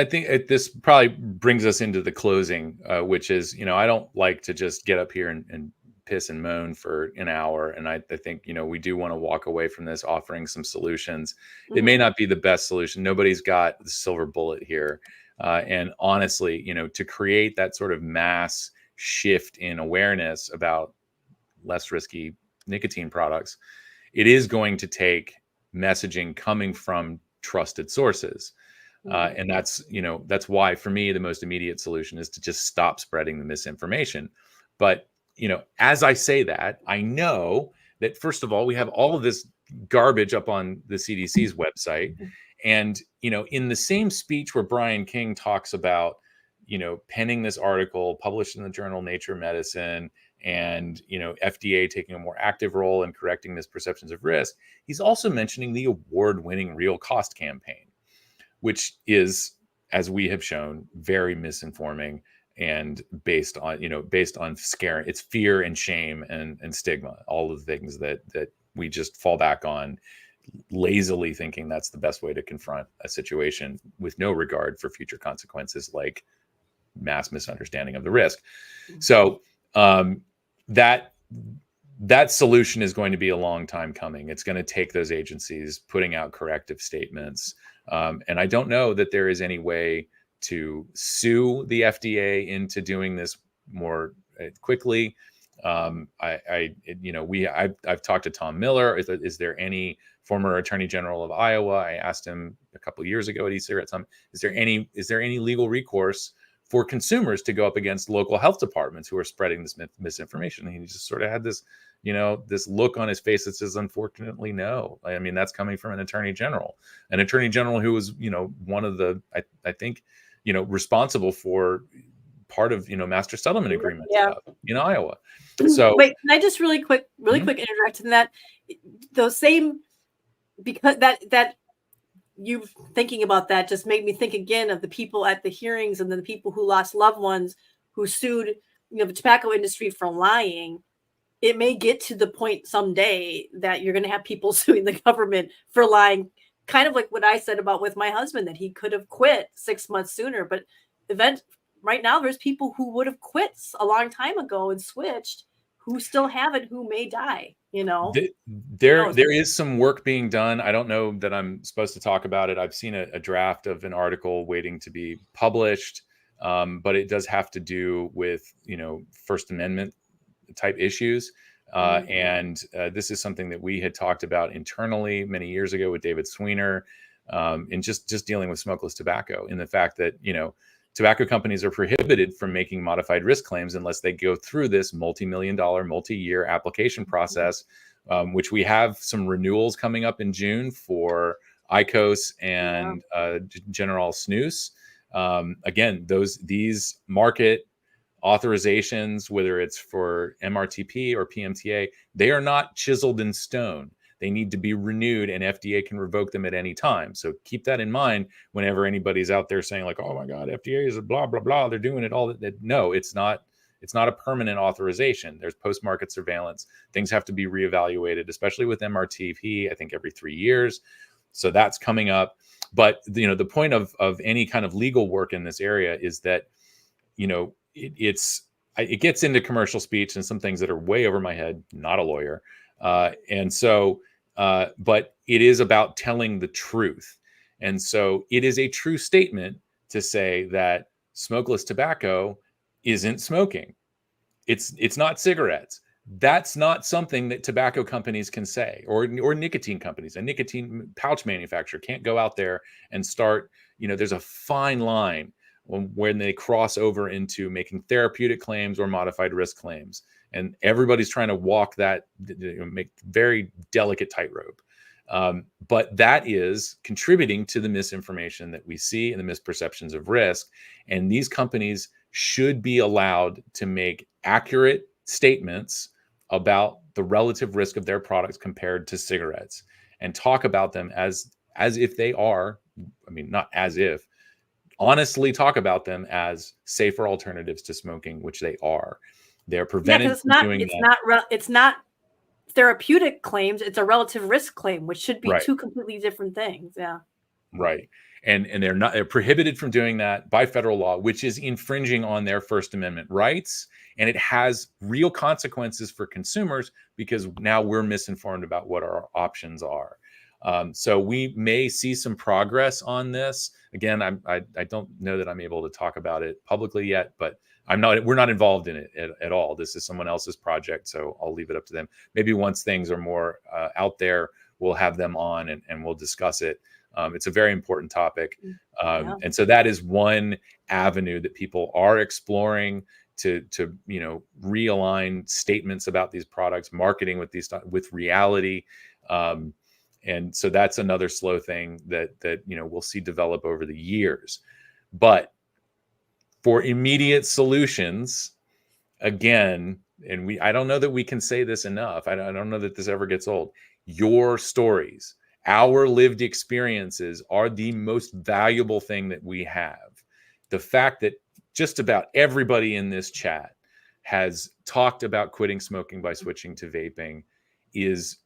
think this probably brings us into the closing, which is, I don't like to just get up here and piss and moan for an hour. And I think, we do want to walk away from this offering some solutions. Mm-hmm. It may not be the best solution. Nobody's got the silver bullet here. And honestly, to create that sort of mass shift in awareness about less risky nicotine products, it is going to take messaging coming from trusted sources. And that's why, for me, the most immediate solution is to just stop spreading the misinformation. But, as I say that, I know that, first of all, we have all of this garbage up on the CDC's website. And, in the same speech where Brian King talks about, penning this article published in the journal Nature Medicine, and, FDA taking a more active role in correcting misperceptions of risk, he's also mentioning the award-winning Real Cost campaign, which is, as we have shown, very misinforming and based on scaring. It's fear and shame and stigma, all of the things that we just fall back on, lazily thinking that's the best way to confront a situation with no regard for future consequences, like mass misunderstanding of the risk. So that solution is going to be a long time coming. It's going to take those agencies putting out corrective statements. And I don't know that there is any way to sue the FDA into doing this more quickly. I've talked to Tom Miller. Is there any former Attorney General of Iowa? I asked him a couple of years ago at e-cigarette Summit, is there any legal recourse for consumers to go up against local health departments who are spreading this misinformation? And he just sort of had this, this look on his face that says, unfortunately, no. I mean, that's coming from an attorney general who was, one of the, I think, responsible for part of, master settlement agreements in Iowa. So wait, can I just really quick interject in that? Those same, because that you thinking about that just made me think again of the people at the hearings and then the people who lost loved ones who sued, the tobacco industry for lying. It may get to the point someday that you're going to have people suing the government for lying, kind of like what I said about with my husband, that he could have quit 6 months sooner. But right now, there's people who would have quit a long time ago and switched who still haven't, who may die, There is some work being done. I don't know that I'm supposed to talk about it. I've seen a draft of an article waiting to be published, but it does have to do with, First Amendment type issues. And this is something that we had talked about internally many years ago with David Sweener, in just dealing with smokeless tobacco, in the fact that, tobacco companies are prohibited from making modified risk claims unless they go through this multi-million-dollar, multi-year application process, which we have some renewals coming up in June for IQOS and General Snus. Again, these market authorizations, whether it's for MRTP or PMTA, they are not chiseled in stone. They need to be renewed, and FDA can revoke them at any time. So keep that in mind whenever anybody's out there saying like, "Oh my God, FDA is blah blah blah. They're doing it all." No, it's not. It's not a permanent authorization. There's post-market surveillance. Things have to be reevaluated, especially with MRTP. I think every 3 years. So that's coming up. But the point of any kind of legal work in this area is that it gets into commercial speech and some things that are way over my head. Not a lawyer, but it is about telling the truth. And so it is a true statement to say that smokeless tobacco isn't smoking. It's not cigarettes. That's not something that tobacco companies can say, or nicotine companies. A nicotine pouch manufacturer can't go out there and start, there's a fine line when they cross over into making therapeutic claims or modified risk claims. And everybody's trying to walk that, make very delicate tightrope. But that is contributing to the misinformation that we see and the misperceptions of risk. And these companies should be allowed to make accurate statements about the relative risk of their products compared to cigarettes, and talk about them as if they are, not as if, honestly talk about them as safer alternatives to smoking, which they are. They're prevented from doing that. It's not therapeutic claims. It's a relative risk claim, which should be Right. two completely different things. Yeah. Right. And they're prohibited from doing that by federal law, which is infringing on their First Amendment rights. And it has real consequences for consumers because now we're misinformed about what our options are. So we may see some progress on this. Again, I don't know that I'm able to talk about it publicly yet, but we're not involved in it at all. This is someone else's project, so I'll leave it up to them. Maybe once things are more out there, we'll have them on and we'll discuss it. It's a very important topic. And so that is one avenue that people are exploring to realign statements about these products, marketing with reality. And so that's another slow thing that we'll see develop over the years. But for immediate solutions, again, and I don't know that we can say this enough. I don't know that this ever gets old. Your stories, our lived experiences are the most valuable thing that we have. The fact that just about everybody in this chat has talked about quitting smoking by switching to vaping is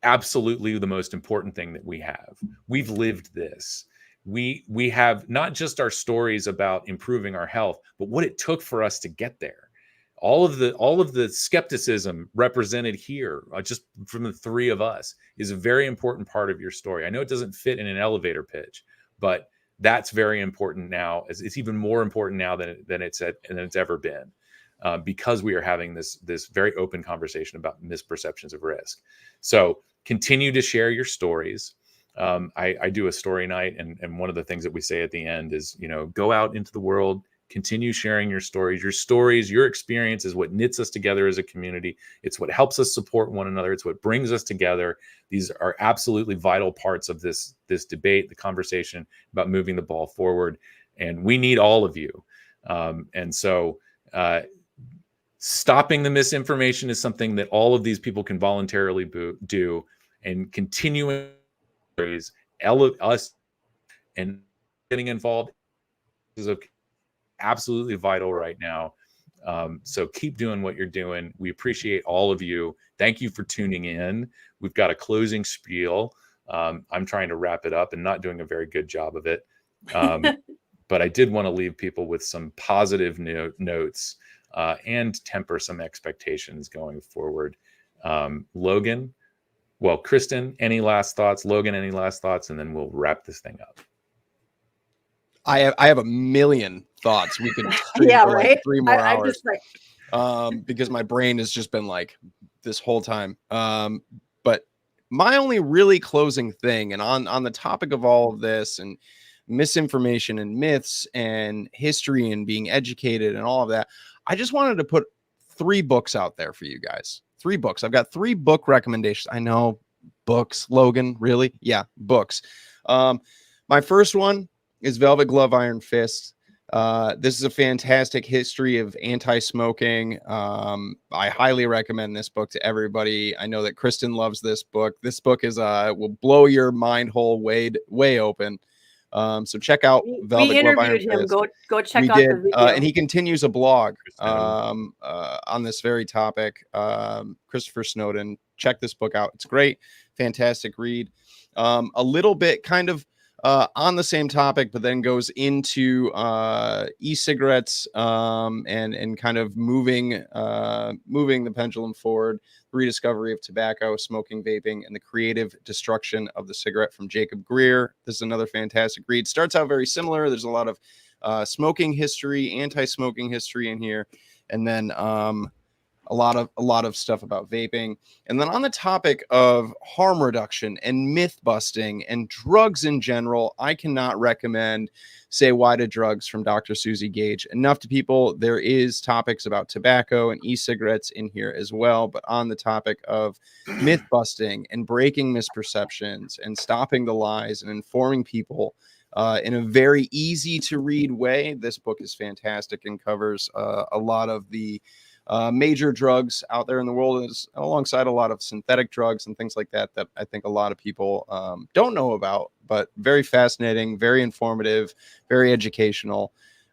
absolutely the most important thing that we have. We've lived this. We have not just our stories about improving our health, but what it took for us to get there. All of the skepticism represented here, just from the three of us, is a very important part of your story. I know it doesn't fit in an elevator pitch, but that's very important now. It's even more important now than it's ever been, because we are having this very open conversation about misperceptions of risk. So continue to share your stories. I do a story night, and one of the things that we say at the end is, go out into the world, continue sharing your stories. Your experience is what knits us together as a community. It's what helps us support one another. It's what brings us together. These are absolutely vital parts of this debate, the conversation about moving the ball forward. And we need all of you. And so stopping the misinformation is something that all of these people can voluntarily do, and continuing us and getting involved is absolutely vital right now. So keep doing what you're doing. We appreciate all of you. Thank you for tuning in. We've got a closing spiel. I'm trying to wrap it up and not doing a very good job of it. But I did want to leave people with some positive notes and temper some expectations going forward. Logan, well, Kristin, any last thoughts? Logan, any last thoughts? And then we'll wrap this thing up. I have a million thoughts. We could stream Yeah, for right. like 3 more I'm hours. just like, Because my brain has just been like this whole time. But my only really closing thing, and on the topic of all of this and misinformation and myths and history and being educated and all of that, I just wanted to put 3 books out there for you guys. 3 books. I've got 3 book recommendations. I know, books, Logan, really? Yeah, books. My first one is Velvet Glove, Iron Fist. This is a fantastic history of anti-smoking. I highly recommend this book to everybody. I know that Kristin loves this book. This book is will blow your mind hole way open. So check out Velvet we Glove, Iron interviewed him. Fist. Go check We out did, the video. and he continues a blog on this very topic. Christopher Snowden. Check this book out. It's great, fantastic read. A little bit kind of on the same topic, but then goes into e-cigarettes and kind of moving the pendulum forward. Rediscovery of tobacco, smoking, vaping, and the creative destruction of the cigarette from Jacob Greer. This is another fantastic read. Starts out very similar. There's a lot of smoking history, anti-smoking history in here, and then a lot of stuff about vaping. And then on the topic of harm reduction and myth busting and drugs in general, I cannot recommend Say Why to Drugs from Dr. Susie Gage enough to people. There is topics about tobacco and e-cigarettes in here as well, but on the topic of myth busting and breaking misperceptions and stopping the lies and informing people in a very easy to read way, this book is fantastic and covers a lot of the major drugs out there in the world, is alongside a lot of synthetic drugs and things like that I think a lot of people don't know about, but very fascinating, very informative, very educational.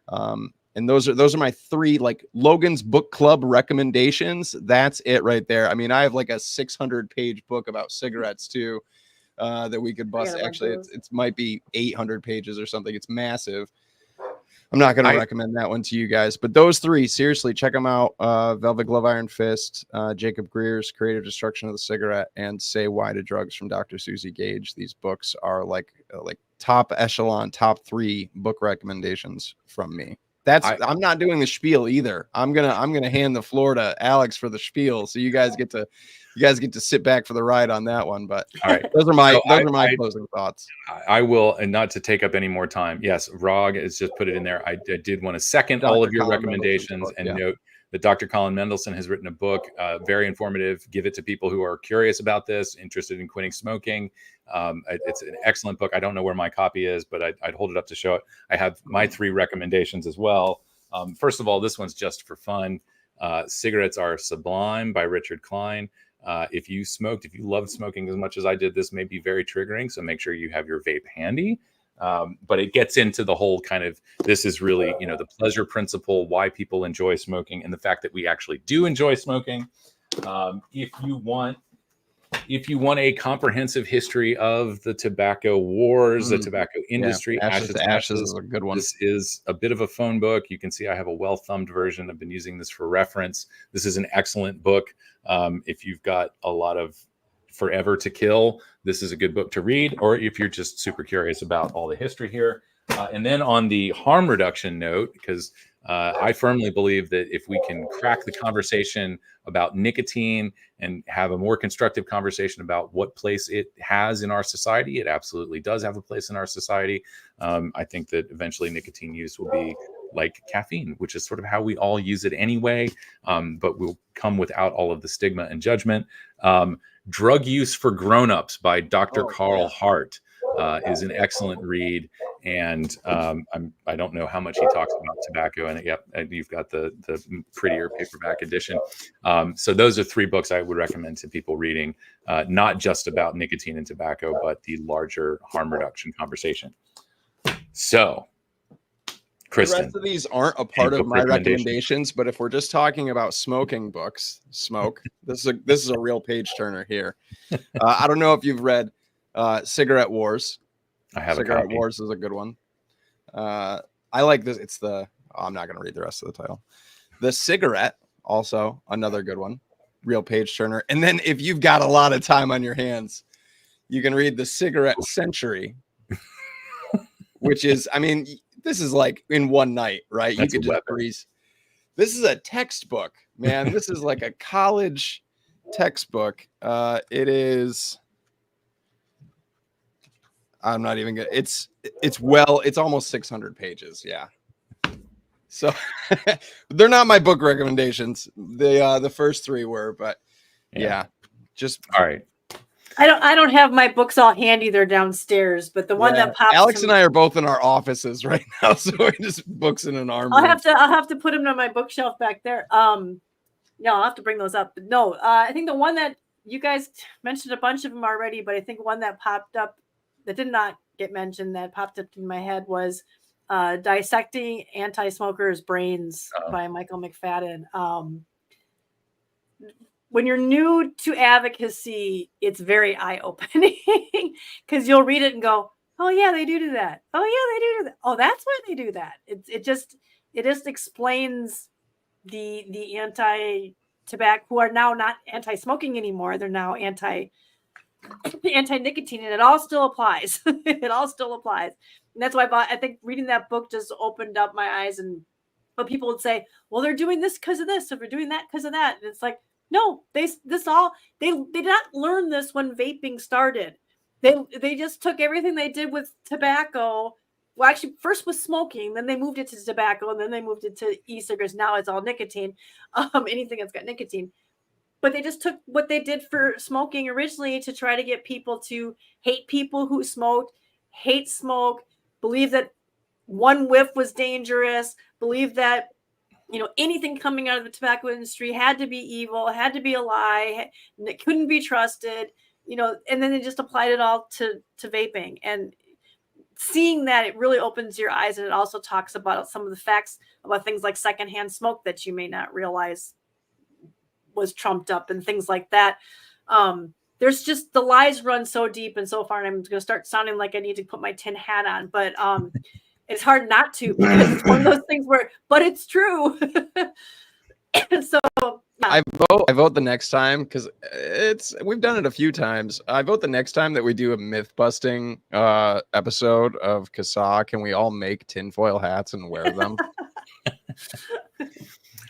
And those are my 3, like, Logan's book club recommendations. That's it right there. I mean, I have like a 600-page book about cigarettes too that we could bust. Actually, it might be 800 pages or something. It's massive. I'm not going to recommend that one to you guys, but those 3, seriously, check them out. Velvet Glove, Iron Fist, Jacob Greer's Creative Destruction of the Cigarette, and Say Why to Drugs from Dr. Susie Gage. These books are like top echelon, top 3 book recommendations from me. I'm not doing the spiel either. I'm gonna hand the floor to Alex for the spiel, so you guys get to sit back for the ride on that one. But all right, those are my closing thoughts. I will, and not to take up any more time. Yes, Rog has just put it in there. I did want to second all of your recommendations and note that Dr. Colin Mendelsohn has written a book, very informative. Give it to people who are curious about this, interested in quitting smoking. It's an excellent book. I don't know where my copy is, but I'd hold it up to show it. I have my 3 recommendations as well. First of all, this one's just for fun. Cigarettes Are Sublime by Richard Klein. If you loved smoking as much as I did, this may be very triggering. So make sure you have your vape handy. But it gets into the whole kind of, this is really, the pleasure principle, why people enjoy smoking, and the fact that we actually do enjoy smoking. If you want a comprehensive history of the tobacco wars, the tobacco industry, Ashes to Ashes is a good one. This is a bit of a phone book. You can see I have a well-thumbed version. I've been using this for reference. This is an excellent book. If you've got a lot of forever to kill, this is a good book to read, or if you're just super curious about all the history here. And then on the harm reduction note, because I firmly believe that if we can crack the conversation about nicotine and have a more constructive conversation about what place it has in our society, it absolutely does have a place in our society. I think that eventually nicotine use will be like caffeine, which is sort of how we all use it anyway, but will come without all of the stigma and judgment. Drug Use for Grownups by Dr. Carl Hart is an excellent read. And I don't know how much he talks about tobacco in it. Yep, and you've got the prettier paperback edition. So those are 3 books I would recommend to people reading, not just about nicotine and tobacco, but the larger harm reduction conversation. So, Kristin, the rest of these aren't a part of my recommendations, but if we're just talking about smoking books, this is a real page turner here. I don't know if you've read Cigarette Wars. I have Cigarette Wars is a good one. I like this. I'm not going to read the rest of the title. The Cigarette, also another good one. Real page turner. And then if you've got a lot of time on your hands, you can read The Cigarette Century, which is, I mean, this is like in one night, right? That's you could just breeze. This is a textbook, man. This is like a college textbook. It is. I'm not even gonna. It's almost 600 pages. Yeah. So they're not my book recommendations. The first 3 were, but yeah, just all right. I don't have my books all handy. They're downstairs, but the one that pops. Alex and I are both in our offices right now, so we just books in an arm. I'll have to put them on my bookshelf back there. No, I'll have to bring those up. But no, I think the one that you guys mentioned a bunch of them already, but I think one that popped up that did not get mentioned that popped up in my head was Dissecting Anti-Smokers' Brains by Michael McFadden. When you're new to advocacy, it's very eye-opening because you'll read it and go, oh yeah, they do that. Oh yeah, they do that. Oh, that's why they do that. It just explains the anti-tobacco, who are now not anti-smoking anymore. They're now anti-nicotine, and it all still applies. It all still applies. And that's why I think reading that book just opened up my eyes. But people would say, well, they're doing this because of this, or they're doing that because of that. And it's like, no, they did not learn this when vaping started. They just took everything they did with tobacco. Well, actually, first was smoking, then they moved it to tobacco, and then they moved it to e-cigarettes. Now it's all nicotine, anything that's got nicotine. But they just took what they did for smoking originally to try to get people to hate people who smoked, hate smoke, believe that one whiff was dangerous, believe that anything coming out of the tobacco industry had to be evil, had to be a lie, it couldn't be trusted, and then they just applied it all to vaping. And seeing that, it really opens your eyes. And it also talks about some of the facts about things like secondhand smoke that you may not realize was trumped up and things like that. There's just, the lies run so deep and so far, and I'm going to start sounding like I need to put my tin hat on, but it's hard not to, because it's one of those things but it's true. So yeah. I vote the next time, because we've done it a few times. I vote the next time that we do a myth busting episode of CASAA, can we all make tinfoil hats and wear them?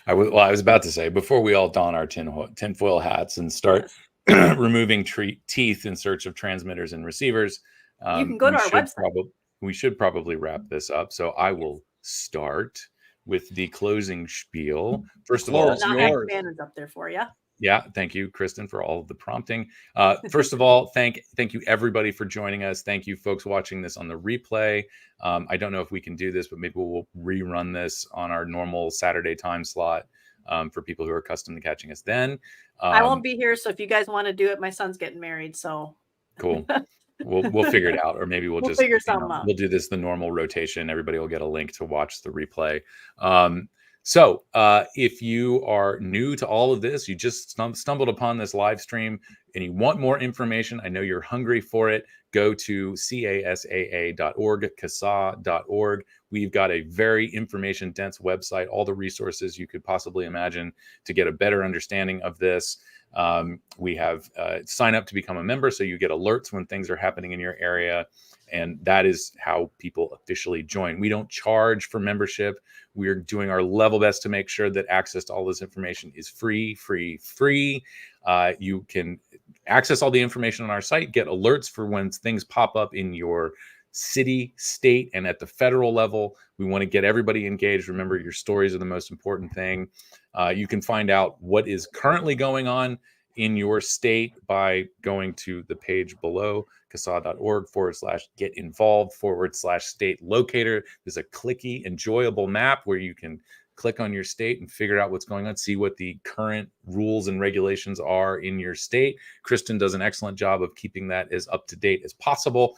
I was about to say, before we all don our tinfoil hats and start removing teeth in search of transmitters and receivers, you can go to our website. We should probably wrap this up. So I will start with the closing spiel. First of all, banners up there for you. Yeah, thank you, Kristin, for all of the prompting. First of all, thank you everybody for joining us. Thank you, folks watching this on the replay. I don't know if we can do this, but maybe we'll rerun this on our normal Saturday time slot for people who are accustomed to catching us then. I won't be here, so if you guys want to do it, my son's getting married, so cool. We'll figure it out, or maybe we'll just figure something out. We'll do this the normal rotation. Everybody will get a link to watch the replay. So if you are new to all of this, you just stumbled upon this live stream and you want more information, I know you're hungry for it, go to CASAA.org, CASAA.org. We've got a very information-dense website, all the resources you could possibly imagine to get a better understanding of this. We have sign up to become a member, so you get alerts when things are happening in your area. And that is how people officially join. We don't charge for membership. We're doing our level best to make sure that access to all this information is free. You can access all the information on our site, get alerts for when things pop up in your city, state, and at the federal level. We want to get everybody engaged. Remember, your stories are the most important thing. You can find out what is currently going on in your state by going to the page below, CASAA.org/get involved/state locator. There's a clicky, enjoyable map where you can click on your state and figure out what's going on, see what the current rules and regulations are in your state. Kristin does an excellent job of keeping that as up to date as possible.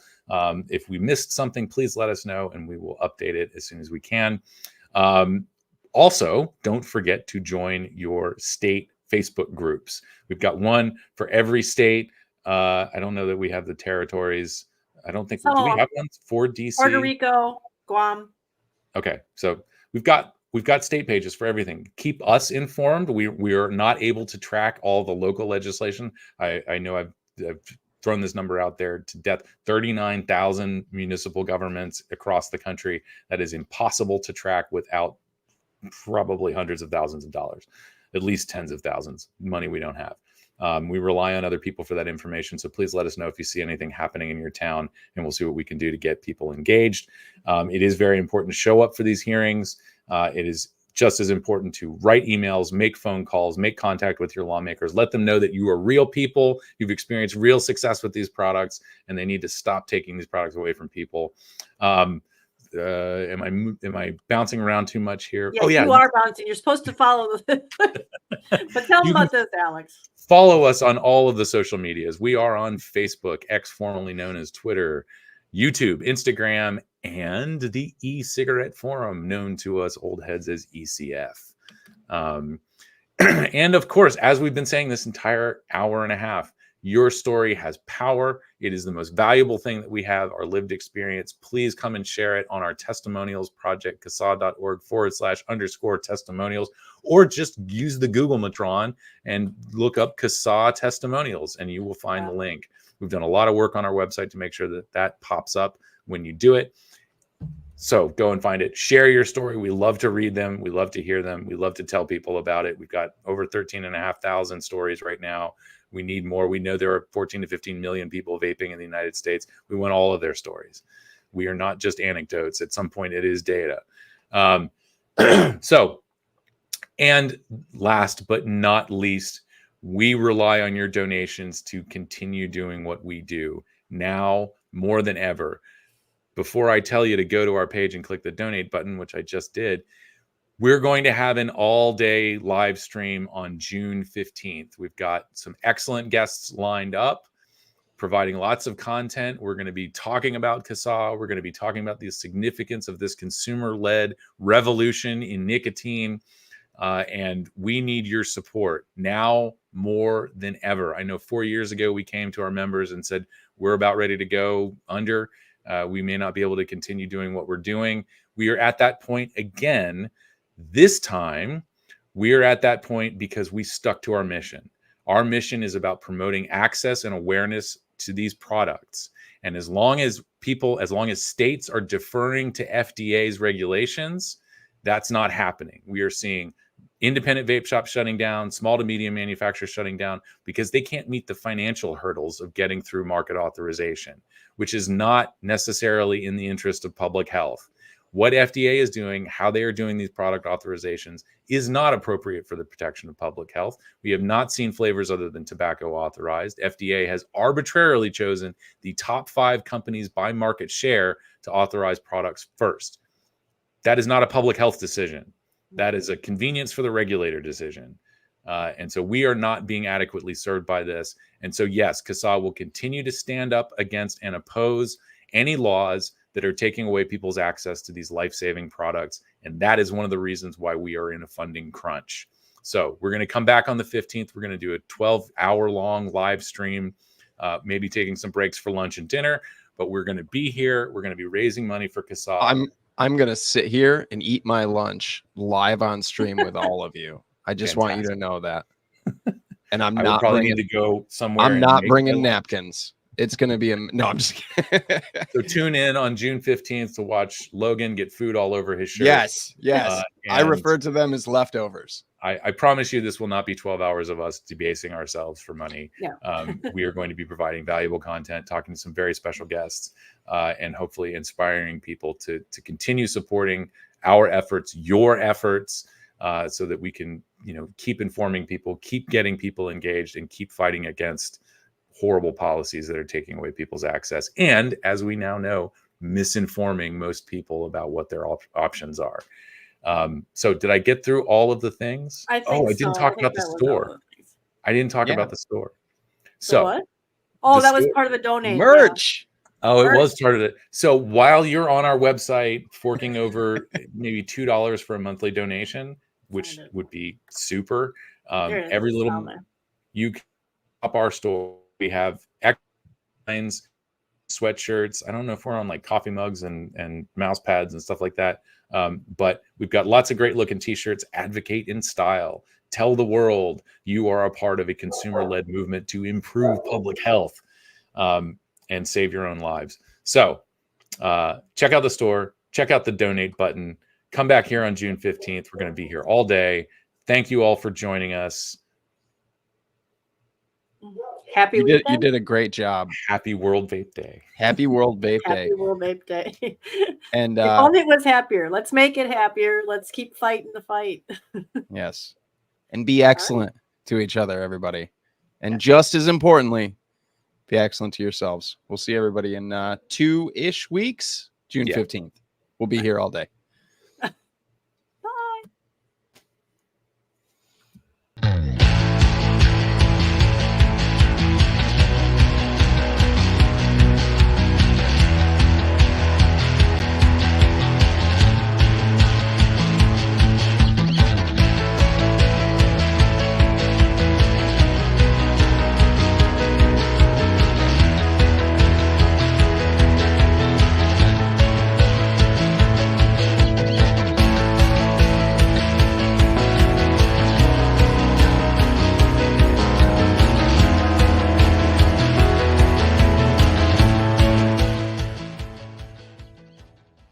If we missed something, please let us know and we will update it as soon as we can. Also, don't forget to join your state Facebook groups. We've got one for every state. I don't know that we have the territories. I don't think, do we have one for DC? Puerto Rico, Guam. Okay, so we've got state pages for everything. Keep us informed. We are not able to track all the local legislation. I know I've thrown this number out there to death. 39,000 municipal governments across the country. That is impossible to track without probably hundreds of thousands of dollars, at least tens of thousands, money we don't have. We rely on other people for that information. So please let us know if you see anything happening in your town, and we'll see what we can do to get people engaged. It is very important to show up for these hearings. It is just as important to write emails, make phone calls, make contact with your lawmakers, let them know that you are real people, you've experienced real success with these products, and they need to stop taking these products away from people. Am I bouncing around too much here? Yes, you are bouncing. You're supposed to follow but tell them about this, Alex. Follow us on all of the social medias. We are on Facebook, X formerly known as Twitter, YouTube, Instagram, and the e-cigarette forum, known to us old heads as ECF. And of course, as we've been saying this entire hour and a half, your story has power. It is the most valuable thing that we have, our lived experience. Please come and share it on our testimonials project, CASAA.org/_testimonials, or just use the Google Matron and look up CASAA testimonials and you will find the link. We've done a lot of work on our website to make sure that that pops up when you do it. So go and find it. Share your story. We love to read them. We love to hear them. We love to tell people about it. We've got over 13,500 stories right now. We need more. We know there are 14 to 15 million people vaping in the United States. We want all of their stories. We are not just anecdotes. At some point, it is data. And last but not least, we rely on your donations to continue doing what we do now more than ever. Before I tell you to go to our page and click the donate button, which I just did, we're going to have an all-day live stream on June 15th. We've got some excellent guests lined up, providing lots of content. We're going to be talking about CASAA. We're going to be talking about the significance of this consumer-led revolution in nicotine. And we need your support now more than ever. I know 4 years ago, we came to our members and said, we're about ready to go under. We may not be able to continue doing what we're doing. We are at that point again. This time, we are at that point because we stuck to our mission. Our mission is about promoting access and awareness to these products. And as long as states are deferring to FDA's regulations, that's not happening. We are seeing independent vape shops shutting down, small to medium manufacturers shutting down because they can't meet the financial hurdles of getting through market authorization, which is not necessarily in the interest of public health. What FDA is doing, how they are doing these product authorizations is not appropriate for the protection of public health. We have not seen flavors other than tobacco authorized. FDA has arbitrarily chosen the top 5 companies by market share to authorize products first. That is not a public health decision. That is a convenience for the regulator decision. And so we are not being adequately served by this. And so, yes, CASAA will continue to stand up against and oppose any laws that are taking away people's access to these life-saving products. And that is one of the reasons why we are in a funding crunch. So we're going to come back on the 15th. We're going to do a 12-hour-long live stream, maybe taking some breaks for lunch and dinner. But we're going to be here. We're going to be raising money for CASAA. I'm going to sit here and eat my lunch live on stream with all of you. I just want you to know that. And I'm not probably need to go somewhere. I'm not bringing napkins. It's going to be no, I'm just kidding. So tune in on June 15th to watch Logan get food all over his shirt. Yes. I refer to them as leftovers. I promise you this will not be 12 hours of us debasing ourselves for money. No. We are going to be providing valuable content, talking to some very special guests, and hopefully inspiring people to continue supporting our efforts, your efforts, so that we can keep informing people, keep getting people engaged, and keep fighting against horrible policies that are taking away people's access. And as we now know, misinforming most people about what their options are. So did I get through all of the things? I think I didn't so. talk I think about the that was all store. of the things. I didn't talk Yeah. about the store. The So what? Oh, the that was store- part of the donate. Merch. Oh, it Merch. was started it. So while you're on our website forking over maybe $2 for a monthly donation, which Find it. would be super. There it is. Every It's little down there. you can up our store. We have lines, sweatshirts. I don't know if we're on like coffee mugs and mouse pads and stuff like that. But we've got lots of great looking t-shirts. Advocate in style. Tell the world you are a part of a consumer-led movement to improve public health and save your own lives. So check out the store. Check out the donate button. Come back here on June 15th. We're going to be here all day. Thank you all for joining us. Happy You weekend. did a great job. Happy World Vape Day. Happy World Vape Day. Happy World Vape Day. And if only it was happier. Let's make it happier. Let's keep fighting the fight. yes. And be excellent to each other, everybody. And just as importantly, be excellent to yourselves. We'll see everybody in 2-ish weeks, June 15th. We'll be here all day.